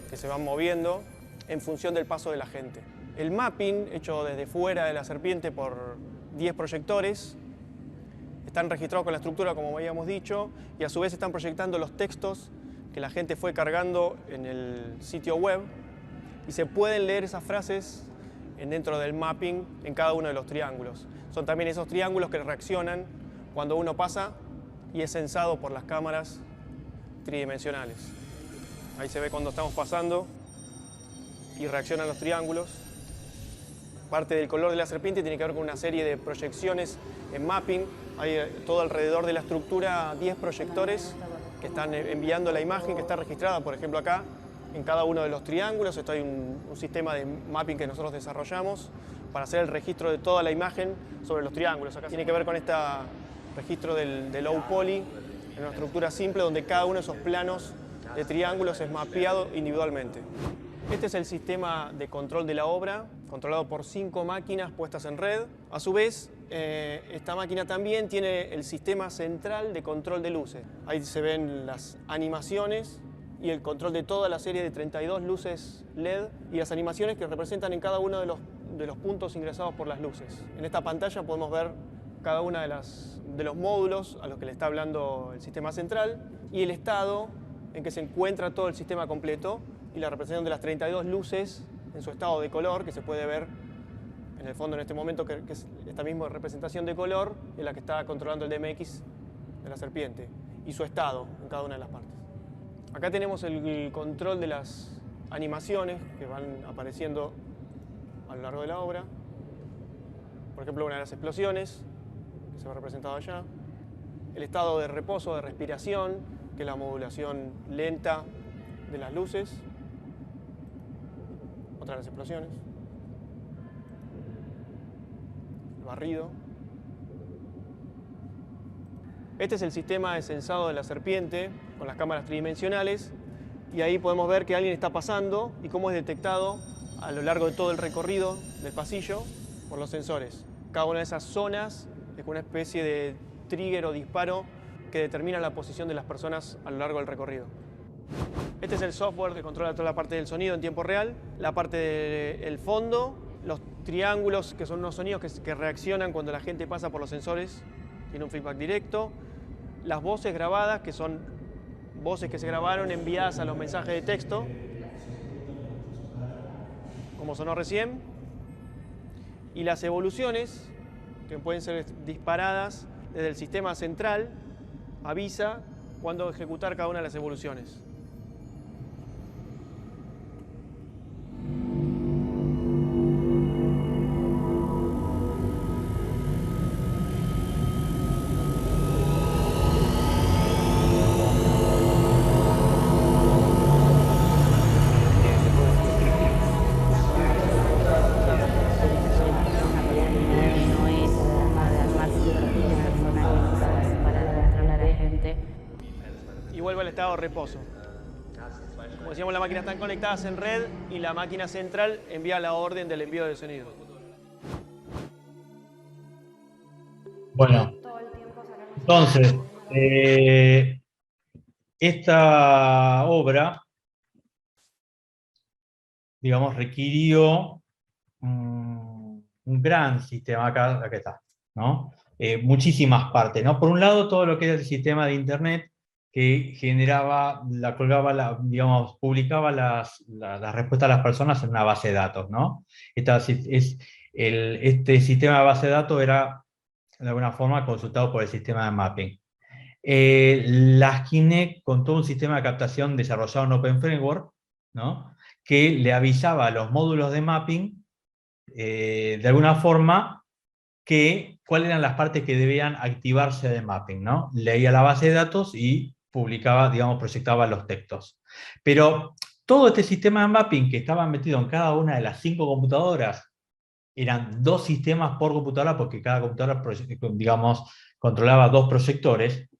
que se van moviendo en función del paso de la gente. El mapping, hecho desde fuera de la serpiente por 10 proyectores, están registrados con la estructura, como habíamos dicho, y a su vez están proyectando los textos que la gente fue cargando en el sitio web, y se pueden leer esas frases dentro del mapping en cada uno de los triángulos. Son también esos triángulos que reaccionan cuando uno pasa y es censado por las cámaras tridimensionales. Ahí se ve cuando estamos pasando y reaccionan los triángulos. Parte del color de la serpiente tiene que ver con una serie de proyecciones en mapping. Hay todo alrededor de la estructura 10 proyectores que están enviando la imagen que está registrada, por ejemplo acá, en cada uno de los triángulos. Esto hay un sistema de mapping que nosotros desarrollamos para hacer el registro de toda la imagen sobre los triángulos. Acá tiene que ver con este registro del low poly, en una estructura simple donde cada uno de esos planos de triángulos es mapeado individualmente. Este es el sistema de control de la obra, controlado por 5 máquinas puestas en red. A su vez, esta máquina también tiene el sistema central de control de luces. Ahí se ven las animaciones y el control de toda la serie de 32 luces LED y las animaciones que representan en cada uno de los puntos ingresados por las luces. En esta pantalla podemos ver cada uno de los módulos a los que le está hablando el sistema central y el estado en que se encuentra todo el sistema completo y la representación de las 32 luces en su estado de color, que se puede ver en el fondo en este momento, que es esta misma representación de color en la que está controlando el DMX de la serpiente, y su estado en cada una de las partes. Acá tenemos el control de las animaciones que van apareciendo a lo largo de la obra. Por ejemplo, una de las explosiones, que se ve representado allá. El estado de reposo, de respiración, que es la modulación lenta de las luces. Otra de las explosiones. El barrido. Este es el sistema de sensado de la serpiente con las cámaras tridimensionales y ahí podemos ver que alguien está pasando y cómo es detectado a lo largo de todo el recorrido del pasillo por los sensores. Cada una de esas zonas es una especie de trigger o disparo que determina la posición de las personas a lo largo del recorrido. Este es el software que controla toda la parte del sonido en tiempo real, la parte del fondo, los triángulos, que son unos sonidos que reaccionan cuando la gente pasa por los sensores, tiene un feedback directo, las voces grabadas, que son voces que se grabaron enviadas a los mensajes de texto, como sonó recién, y las evoluciones, que pueden ser disparadas desde el sistema central, avisa cuándo ejecutar cada una de las evoluciones. Y vuelve al estado de reposo. decíamos, las máquinas están conectadas en red y la máquina central envía la orden del envío del sonido. Bueno, entonces, esta obra, digamos, requirió un gran sistema, acá está, ¿no? Muchísimas partes, ¿no? Por un lado, todo lo que era el sistema de Internet, que generaba, digamos, publicaba las respuestas a las personas en una base de datos, ¿no? Este sistema de base de datos era, de alguna forma, consultado por el sistema de mapping. Las Kinect con todo un sistema de captación desarrollado en Open Framework, ¿no? Que le avisaba a los módulos de mapping, de alguna forma, cuáles eran las partes que debían activarse de mapping, ¿no? Leía la base de datos y publicaba, digamos, proyectaba los textos. Pero todo este sistema de mapping que estaba metido en cada una de las 5 computadoras, eran 2 sistemas por computadora, porque cada computadora, digamos, controlaba 2 proyectores.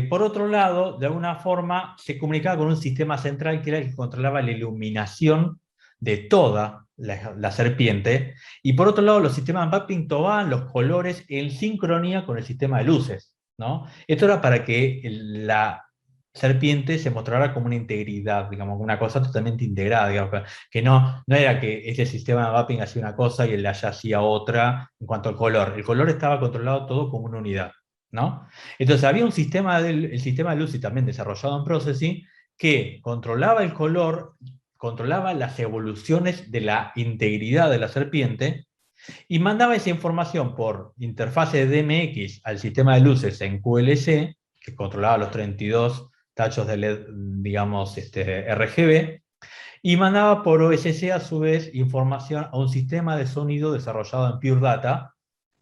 Por otro lado, de alguna forma, se comunicaba con un sistema central que era el que controlaba la iluminación de toda la serpiente, y por otro lado los sistemas de mapping tomaban los colores en sincronía con el sistema de luces, ¿no? Esto era para que la serpiente se mostrara como una integridad, digamos, una cosa totalmente integrada, digamos, que no era que ese sistema de mapping hacía una cosa y el de allá hacía otra en cuanto al color. El color estaba controlado todo como una unidad, ¿no? Entonces había un sistema, el sistema de luces también desarrollado en Processing, que controlaba el color, controlaba las evoluciones de la integridad de la serpiente, y mandaba esa información por interfase de DMX al sistema de luces en QLC, que controlaba los 32 tachos de LED, digamos, RGB, y mandaba por OSC a su vez información a un sistema de sonido desarrollado en Pure Data,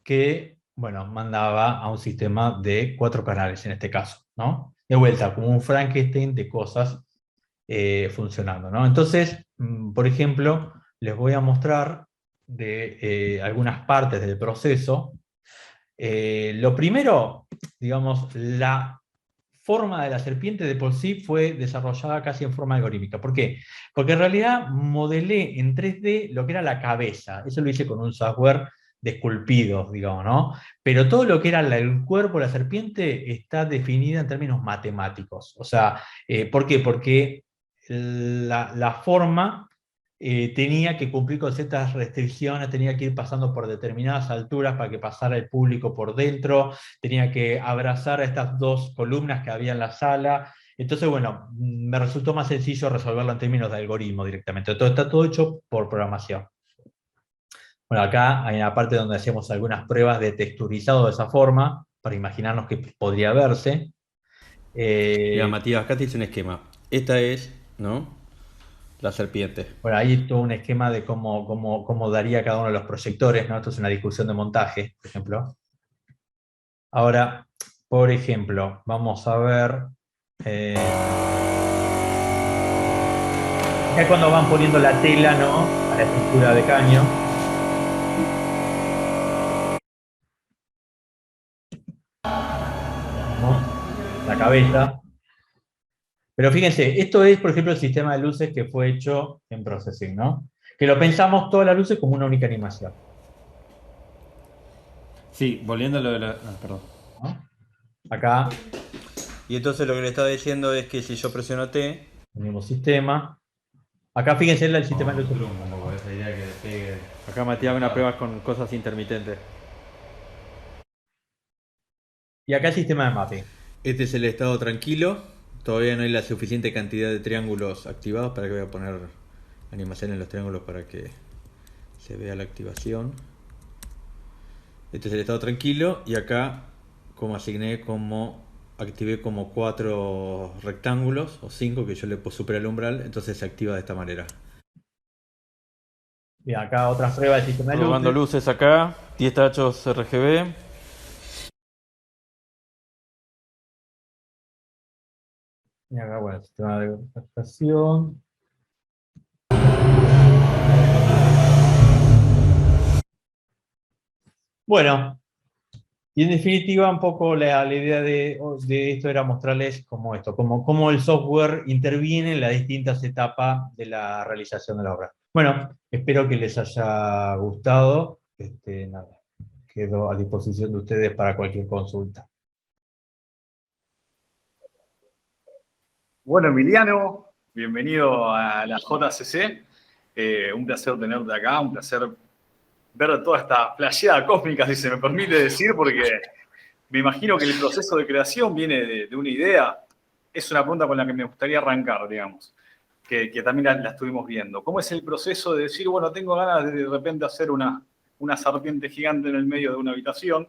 que, bueno, mandaba a un sistema de 4 canales en este caso, ¿no? De vuelta, como un Frankenstein de cosas funcionando, ¿no? Entonces, por ejemplo, les voy a mostrar algunas partes del proceso. Lo primero, digamos, la forma de la serpiente de por sí fue desarrollada casi en forma algorítmica. ¿Por qué? Porque en realidad modelé en 3D lo que era la cabeza. Eso lo hice con un software de esculpidos, digamos, ¿no? Pero todo lo que era el cuerpo de la serpiente está definida en términos matemáticos. O sea, ¿por qué? Porque la forma tenía que cumplir con ciertas restricciones, tenía que ir pasando por determinadas alturas para que pasara el público por dentro, tenía que abrazar a estas 2 columnas que había en la sala. Entonces, bueno, me resultó más sencillo resolverlo en términos de algoritmo directamente. Está todo hecho por programación. Bueno, acá hay una parte donde hacemos algunas pruebas de texturizado de esa forma, para imaginarnos que podría verse. Mira, Matías, acá te hice un esquema. Esta es, ¿no?, la serpiente. Bueno, ahí todo un esquema de cómo daría cada uno de los proyectores, ¿no? Esto es una discusión de montaje, por ejemplo. Ahora, por ejemplo, vamos a ver... acá cuando van poniendo la tela, ¿no?, a la estructura de caño. ¿No? La cabeza. Pero fíjense, esto es, por ejemplo, el sistema de luces que fue hecho en Processing, ¿no? Que lo pensamos todas las luces como una única animación. Sí, volviendo a lo de la... perdón. ¿No? Acá, Y entonces lo que le estaba diciendo es que si yo presiono T... el mismo sistema. Acá fíjense el sistema de luces. esa idea que despegue. Acá Matías hago una prueba con cosas intermitentes. Y acá el sistema de mapping. Este es el estado tranquilo. Todavía no hay la suficiente cantidad de triángulos activados para que voy a poner animación en los triángulos para que se vea la activación. Este es el estado tranquilo y acá activé como 4 rectángulos o 5 que yo le superé el umbral, entonces se activa de esta manera. Bien, acá otra prueba del sistema de luces. Probando luces acá, 10 tachos RGB. Y acá, bueno, el sistema de captación. Bueno, Y en definitiva, un poco la idea de esto era mostrarles cómo el software interviene en las distintas etapas de la realización de la obra. Bueno, espero que les haya gustado. Nada, quedo a disposición de ustedes para cualquier consulta. Bueno, Emiliano, bienvenido a la JCC. Un placer tenerte acá, un placer ver toda esta flasheada cósmica, si se me permite decir, porque me imagino que el proceso de creación viene de una idea. Es una pregunta con la que me gustaría arrancar, digamos, que también la estuvimos viendo. ¿Cómo es el proceso de decir, bueno, tengo ganas de repente hacer una serpiente gigante en el medio de una habitación?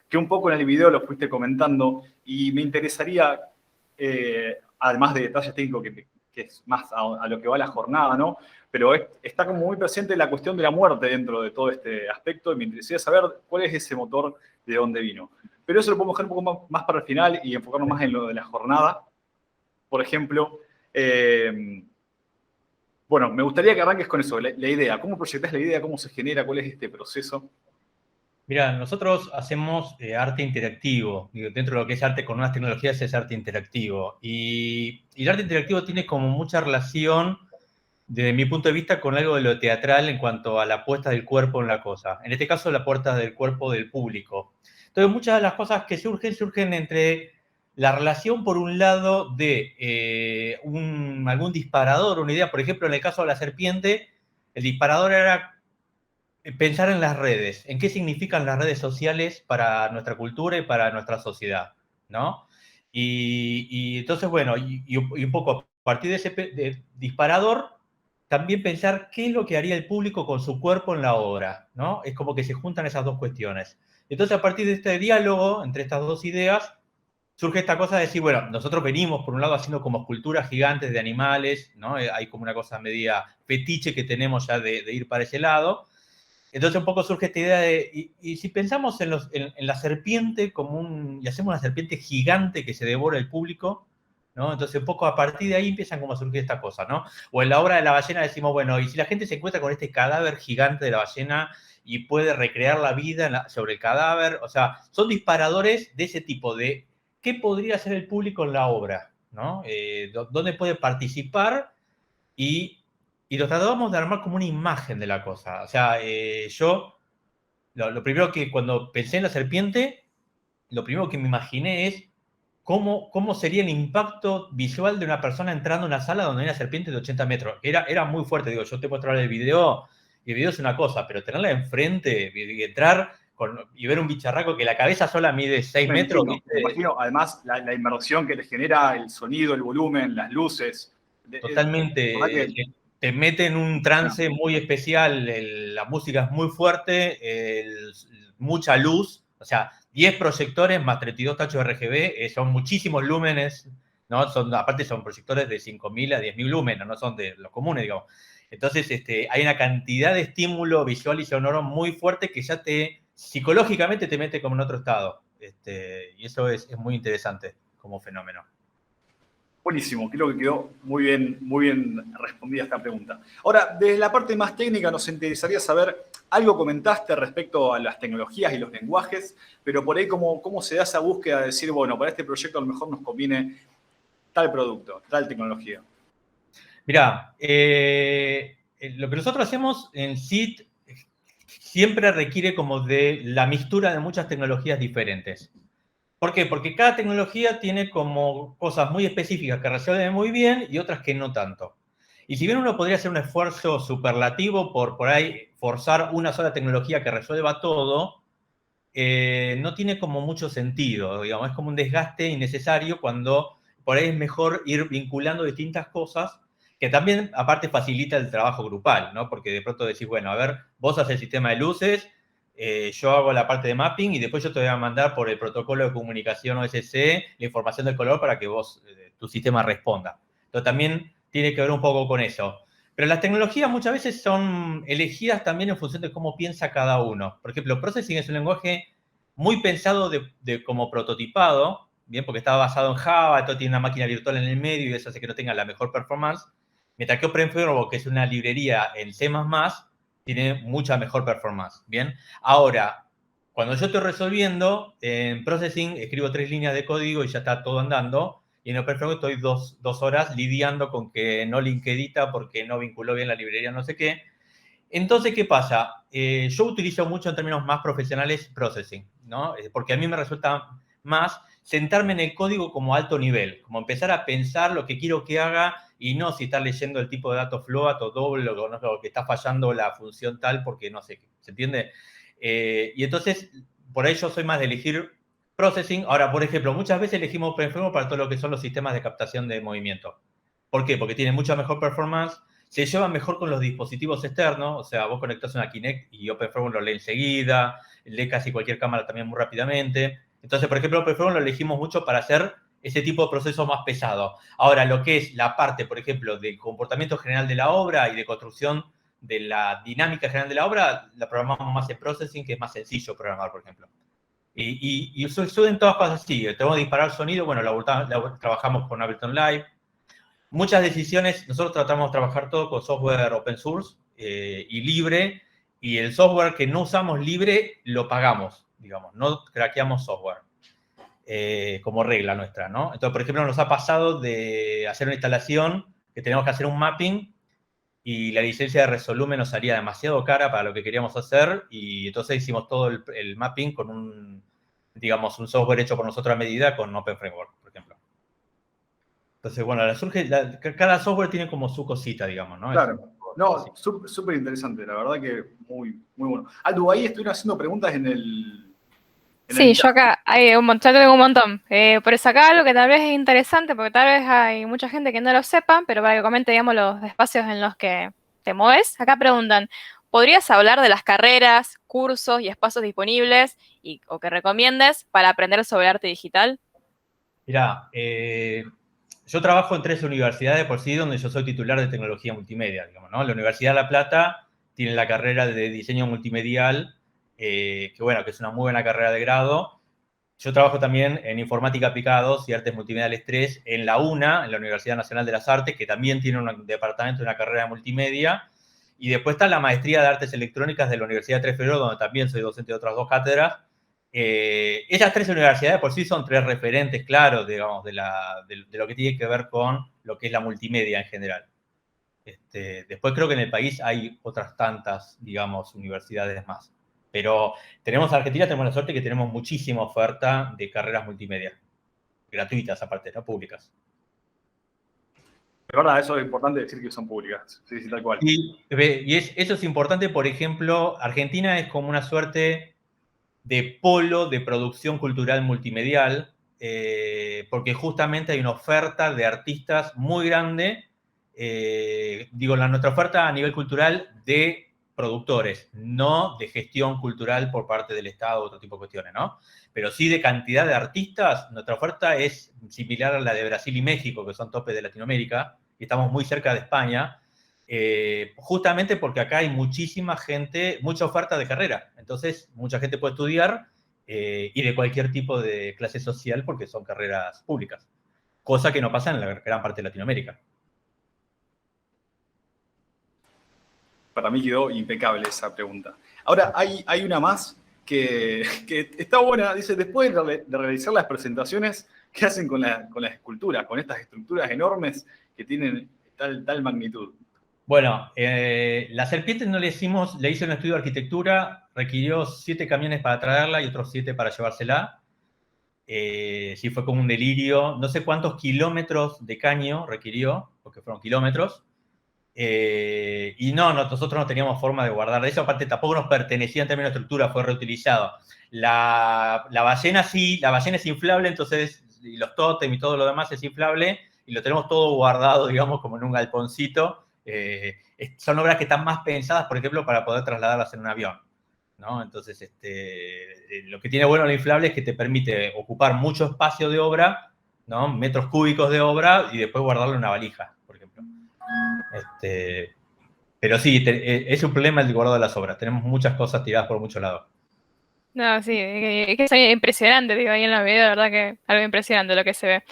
Que un poco en el video lo fuiste comentando y me interesaría, además de detalles técnicos que es más a lo que va la jornada, ¿no? Pero está como muy presente la cuestión de la muerte dentro de todo este aspecto y me interesaría saber cuál es ese motor, de dónde vino. Pero eso lo podemos dejar un poco más para el final y enfocarnos más en lo de la jornada. Por ejemplo, bueno, me gustaría que arranques con eso, la idea. ¿Cómo proyectás la idea? ¿Cómo se genera? ¿Cuál es este proceso? Mira, nosotros hacemos arte interactivo. Dentro de lo que es arte con nuevas tecnologías es arte interactivo. Y el arte interactivo tiene como mucha relación, desde mi punto de vista, con algo de lo teatral en cuanto a la puesta del cuerpo en la cosa. En este caso, la puesta del cuerpo del público. Entonces, muchas de las cosas que surgen entre la relación, por un lado, de algún disparador, una idea. Por ejemplo, en el caso de la serpiente, el disparador era pensar en las redes, en qué significan las redes sociales para nuestra cultura y para nuestra sociedad, ¿no? Y entonces, bueno, y un poco a partir de ese disparador, también pensar qué es lo que haría el público con su cuerpo en la obra, ¿no? Es como que se juntan esas dos cuestiones. Entonces, a partir de este diálogo entre estas dos ideas, surge esta cosa de decir, bueno, nosotros venimos, por un lado, haciendo como esculturas gigantes de animales, ¿no? Hay como una cosa media fetiche que tenemos ya de ir para ese lado. Entonces un poco surge esta idea de, y si pensamos en la serpiente y hacemos una serpiente gigante que se devora el público, ¿no? Entonces un poco a partir de ahí empiezan como a surgir esta cosa, ¿no? O en la obra de la ballena decimos, bueno, y si la gente se encuentra con este cadáver gigante de la ballena y puede recrear la vida sobre el cadáver, o sea, son disparadores de ese tipo de, ¿qué podría hacer el público en la obra? ¿No? ¿Dónde puede participar? Y lo tratábamos de armar como una imagen de la cosa. O sea, yo, lo primero que cuando pensé en la serpiente, lo primero que me imaginé es cómo sería el impacto visual de una persona entrando a una sala donde hay una serpiente de 80 metros. Era muy fuerte, digo, yo te puedo traer el video, y el video es una cosa, pero tenerla enfrente y entrar y ver un bicharraco que la cabeza sola mide 6 metros. Me imagino, además, la inmersión que te genera el sonido, el volumen, las luces. Totalmente. Te mete en un trance muy especial, la música es muy fuerte, mucha luz, o sea, 10 proyectores más 32 tachos de RGB, son muchísimos lúmenes, ¿no? Aparte son proyectores de 5.000 a 10.000 lúmenes, no son de los comunes, digamos. Entonces, hay una cantidad de estímulo visual y sonoro muy fuerte que ya psicológicamente te mete como en otro estado. Y eso es muy interesante como fenómeno. Buenísimo, creo que quedó muy bien respondida esta pregunta. Ahora, desde la parte más técnica nos interesaría saber, algo comentaste respecto a las tecnologías y los lenguajes, pero por ahí cómo se da esa búsqueda de decir, bueno, para este proyecto a lo mejor nos conviene tal producto, tal tecnología. Mirá, lo que nosotros hacemos en SIT siempre requiere como de la mixtura de muchas tecnologías diferentes. ¿Por qué? Porque cada tecnología tiene como cosas muy específicas que resuelven muy bien y otras que no tanto. Y si bien uno podría hacer un esfuerzo superlativo por ahí forzar una sola tecnología que resuelva todo, no tiene como mucho sentido, digamos, es como un desgaste innecesario cuando por ahí es mejor ir vinculando distintas cosas que también aparte facilita el trabajo grupal, ¿no? Porque de pronto decís, bueno, a ver, vos haces el sistema de luces, yo hago la parte de mapping y después yo te voy a mandar por el protocolo de comunicación OSC la información del color para que tu sistema responda. Entonces también tiene que ver un poco con eso. Pero las tecnologías muchas veces son elegidas también en función de cómo piensa cada uno. Por ejemplo, Processing es un lenguaje muy pensado como prototipado, bien, porque está basado en Java, esto tiene una máquina virtual en el medio y eso hace que no tenga la mejor performance. Mientras que OpenFlow, que es una librería en C++, tiene mucha mejor performance, ¿bien? Ahora, cuando yo estoy resolviendo, en Processing escribo 3 líneas de código y ya está todo andando. Y en OpenFlow estoy 2 horas lidiando con que no link edita porque no vinculó bien la librería, no sé qué. Entonces, ¿qué pasa? Yo utilizo mucho en términos más profesionales Processing, ¿no? Porque a mí me resulta más sentarme en el código como alto nivel, como empezar a pensar lo que quiero que haga y no si está leyendo el tipo de dato float o doble o no, lo que está fallando la función tal porque no sé qué, ¿se entiende? Y entonces, por ahí yo soy más de elegir Processing. Ahora, por ejemplo, muchas veces elegimos OpenFlow para todo lo que son los sistemas de captación de movimiento. ¿Por qué? Porque tiene mucha mejor performance, se lleva mejor con los dispositivos externos, o sea, vos conectás una Kinect y OpenFlow lo lee enseguida, lee casi cualquier cámara también muy rápidamente. Entonces, por ejemplo, OpenFlow lo elegimos mucho para hacer ese tipo de proceso más pesado. Ahora, lo que es la parte, por ejemplo, del comportamiento general de la obra y de construcción de la dinámica general de la obra, la programamos más en Processing, que es más sencillo programar, por ejemplo. Y suceden todas cosas así. Tenemos que disparar sonido, bueno, trabajamos con Ableton Live. Muchas decisiones, nosotros tratamos de trabajar todo con software open source y libre, y el software que no usamos libre lo pagamos, digamos, no craqueamos software. Como regla nuestra, ¿no? Entonces, por ejemplo, nos ha pasado de hacer una instalación que tenemos que hacer un mapping y la licencia de Resolume nos salía demasiado cara para lo que queríamos hacer y entonces hicimos todo el mapping con un software hecho por nosotros a medida con Open Framework, por ejemplo. Entonces, bueno, cada software tiene como su cosita, digamos, ¿no? Claro. No, súper interesante, la verdad que muy, muy bueno. Aldo, ahí estoy haciendo preguntas en el... Sí, yo acá hay un montón, tengo un montón. Por eso acá algo que tal vez es interesante, porque tal vez hay mucha gente que no lo sepa, pero para que comente, digamos, los espacios en los que te mueves. Acá preguntan, ¿podrías hablar de las carreras, cursos y espacios disponibles o que recomiendes para aprender sobre arte digital? Mirá, yo trabajo en 3 universidades por sí, donde yo soy titular de tecnología multimedia, digamos, ¿no? La Universidad de La Plata tiene la carrera de diseño multimedial, que bueno, que es una muy buena carrera de grado. Yo trabajo también en informática aplicados y artes multimediales 3 en la UNA, en la Universidad Nacional de las Artes, que también tiene un departamento, una carrera de multimedia. Y después está la maestría de artes electrónicas de la Universidad de 3 de Febrero, donde también soy docente de otras 2 cátedras. Esas 3 universidades por sí son 3 referentes claros, digamos, de lo que tiene que ver con lo que es la multimedia en general. Después creo que en el país hay otras tantas, digamos, universidades más. Pero Argentina tenemos la suerte que tenemos muchísima oferta de carreras multimedia. Gratuitas aparte, no públicas. Es verdad, eso es importante decir que son públicas. Sí, tal cual. Eso es importante, por ejemplo, Argentina es como una suerte de polo de producción cultural multimedial, porque justamente hay una oferta de artistas muy grande, nuestra oferta a nivel cultural de productores, no de gestión cultural por parte del Estado, otro tipo de cuestiones, ¿no? Pero sí de cantidad de artistas, nuestra oferta es similar a la de Brasil y México, que son topes de Latinoamérica, y estamos muy cerca de España, justamente porque acá hay muchísima gente, mucha oferta de carrera. Entonces, mucha gente puede estudiar y de cualquier tipo de clase social porque son carreras públicas. Cosa que no pasa en la gran parte de Latinoamérica. Para mí quedó impecable esa pregunta. Ahora, hay una más que está buena. Dice, después de realizar las presentaciones, ¿qué hacen con las esculturas, con estas estructuras enormes que tienen tal magnitud? Bueno, la serpiente le hice un estudio de arquitectura, requirió 7 camiones para traerla y otros 7 para llevársela. Sí, fue como un delirio. No sé cuántos kilómetros de caño requirió, porque fueron kilómetros. Y nosotros no teníamos forma de guardar eso, aparte tampoco nos pertenecía en términos de estructura, fue reutilizado. La ballena sí, la ballena es inflable, entonces, y los tótem y todo lo demás es inflable, y lo tenemos todo guardado, digamos, como en un galponcito. Son obras que están más pensadas, por ejemplo, para poder trasladarlas en un avión, ¿no? Entonces, lo que tiene bueno lo inflable es que te permite ocupar mucho espacio de obra, ¿no? Metros cúbicos de obra, y después guardarlo en una valija, por ejemplo. Pero sí, es un problema el guardado de las obras. Tenemos muchas cosas tiradas por muchos lados. No, sí, es que es impresionante, digo, ahí en la video, la verdad que algo impresionante lo que se ve.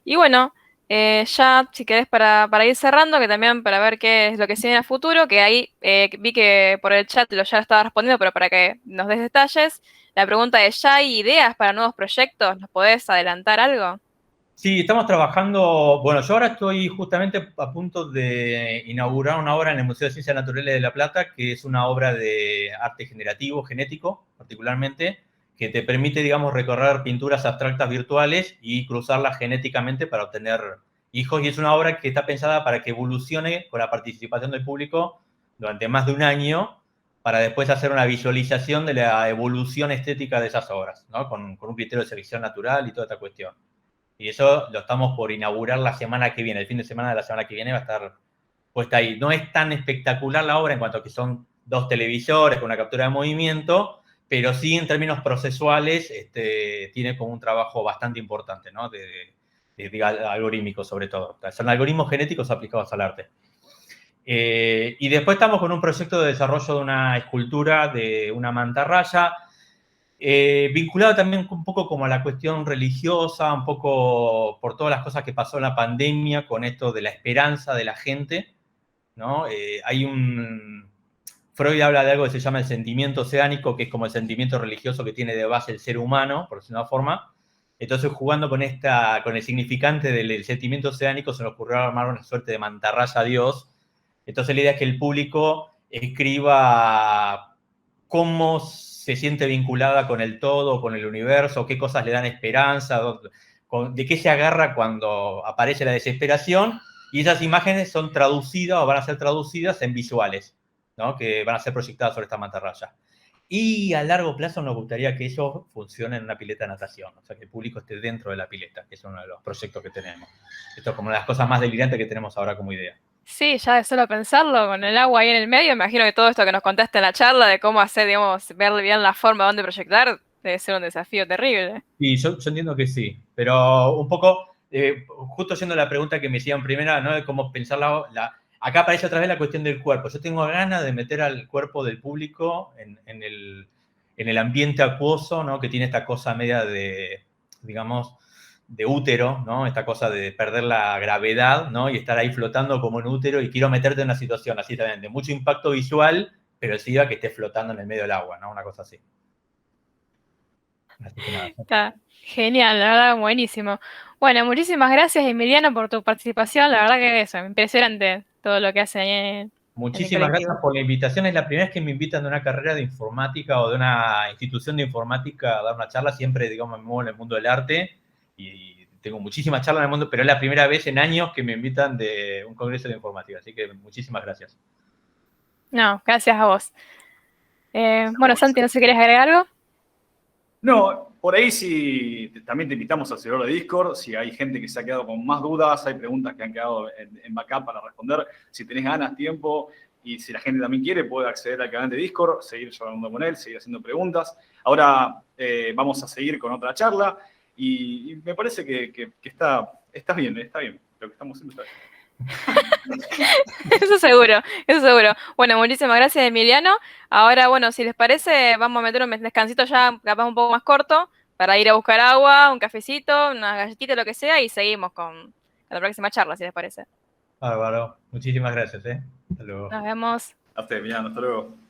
Y bueno, Ya, si querés, para ir cerrando, que también para ver qué es lo que se viene a futuro, que ahí vi que por el chat ya lo estaba respondiendo, pero para que nos des detalles, la pregunta es, ¿ya hay ideas para nuevos proyectos? ¿Nos podés adelantar algo? Sí, estamos trabajando, bueno, yo ahora estoy justamente a punto de inaugurar una obra en el Museo de Ciencias Naturales de La Plata, que es una obra de arte generativo, genético, particularmente, que te permite, digamos, recorrer pinturas abstractas virtuales y cruzarlas genéticamente para obtener hijos. Y es una obra que está pensada para que evolucione con la participación del público durante más de un año, para después hacer una visualización de la evolución estética de esas obras, ¿no? Con un criterio de selección natural y toda esta cuestión. Y eso lo estamos por inaugurar la semana que viene, el fin de semana de la semana que viene va a estar puesta ahí. No es tan espectacular la obra en cuanto a que son 2 televisores con una captura de movimiento, pero sí en términos procesuales tiene como un trabajo bastante importante, ¿no? De algorítmico sobre todo. Son algoritmos genéticos aplicados al arte. Y después estamos con un proyecto de desarrollo de una escultura de una mantarraya, vinculado también un poco como a la cuestión religiosa, un poco por todas las cosas que pasó en la pandemia, con esto de la esperanza de la gente, ¿no? Freud habla de algo que se llama el sentimiento oceánico, que es como el sentimiento religioso que tiene de base el ser humano, por decirlo de una forma. Entonces, jugando con el significante del sentimiento oceánico, se nos ocurrió armar una suerte de mantarraya a Dios. Entonces, la idea es que el público escriba cómo se siente vinculada con el todo, con el universo, qué cosas le dan esperanza, de qué se agarra cuando aparece la desesperación, y esas imágenes son traducidas o van a ser traducidas en visuales, ¿no? Que van a ser proyectadas sobre esta mantarraya. Y a largo plazo nos gustaría que eso funcione en una pileta de natación, o sea, que el público esté dentro de la pileta, que es uno de los proyectos que tenemos. Esto es como una de las cosas más delirantes que tenemos ahora como idea. Sí, ya de solo pensarlo, con el agua ahí en el medio, imagino que todo esto que nos contaste en la charla de cómo hacer, digamos, ver bien la forma de dónde proyectar, debe ser un desafío terrible. Sí, yo entiendo que sí, pero un poco, justo yendo a la pregunta que me hicieron primera, ¿no? De cómo pensar acá aparece otra vez la cuestión del cuerpo. Yo tengo ganas de meter al cuerpo del público en el ambiente acuoso, ¿no? Que tiene esta cosa media de, digamos, de útero, ¿no? Esta cosa de perder la gravedad, ¿no? Y estar ahí flotando como en útero, y quiero meterte en una situación así también, de mucho impacto visual, pero sí que esté flotando en el medio del agua, ¿no? Una cosa así. Así que nada. Está genial, la verdad, buenísimo. Bueno, muchísimas gracias, Emiliano, por tu participación. La verdad que eso, impresionante todo lo que hacen ahí en el Muchísimas colectivo. gracias por la invitación. Es la primera vez que me invitan de una carrera de informática o de una institución de informática a dar una charla. Siempre, digamos, me muevo en el mundo del arte y tengo muchísimas charlas en el mundo, pero es la primera vez en años que me invitan de un congreso de informática. Así que muchísimas gracias. No, gracias a vos. Bueno, Santi, no sé si querés agregar algo. No, por ahí sí, también te invitamos al servidor de Discord, si hay gente que se ha quedado con más dudas, hay preguntas que han quedado en backup para responder, si tenés ganas, tiempo, y si la gente también quiere, puede acceder al canal de Discord, seguir hablando con él, seguir haciendo preguntas. Ahora vamos a seguir con otra charla, y me parece que está bien lo que estamos haciendo está bien. Eso seguro, eso seguro. Bueno, muchísimas gracias, Emiliano. Ahora, bueno, si les parece, vamos a meter un descansito ya, capaz un poco más corto, para ir a buscar agua, un cafecito, una galletita, lo que sea, y seguimos con la próxima charla, si les parece. Bárbaro. Muchísimas gracias. Hasta luego. Nos vemos. A usted, Emiliano, hasta luego.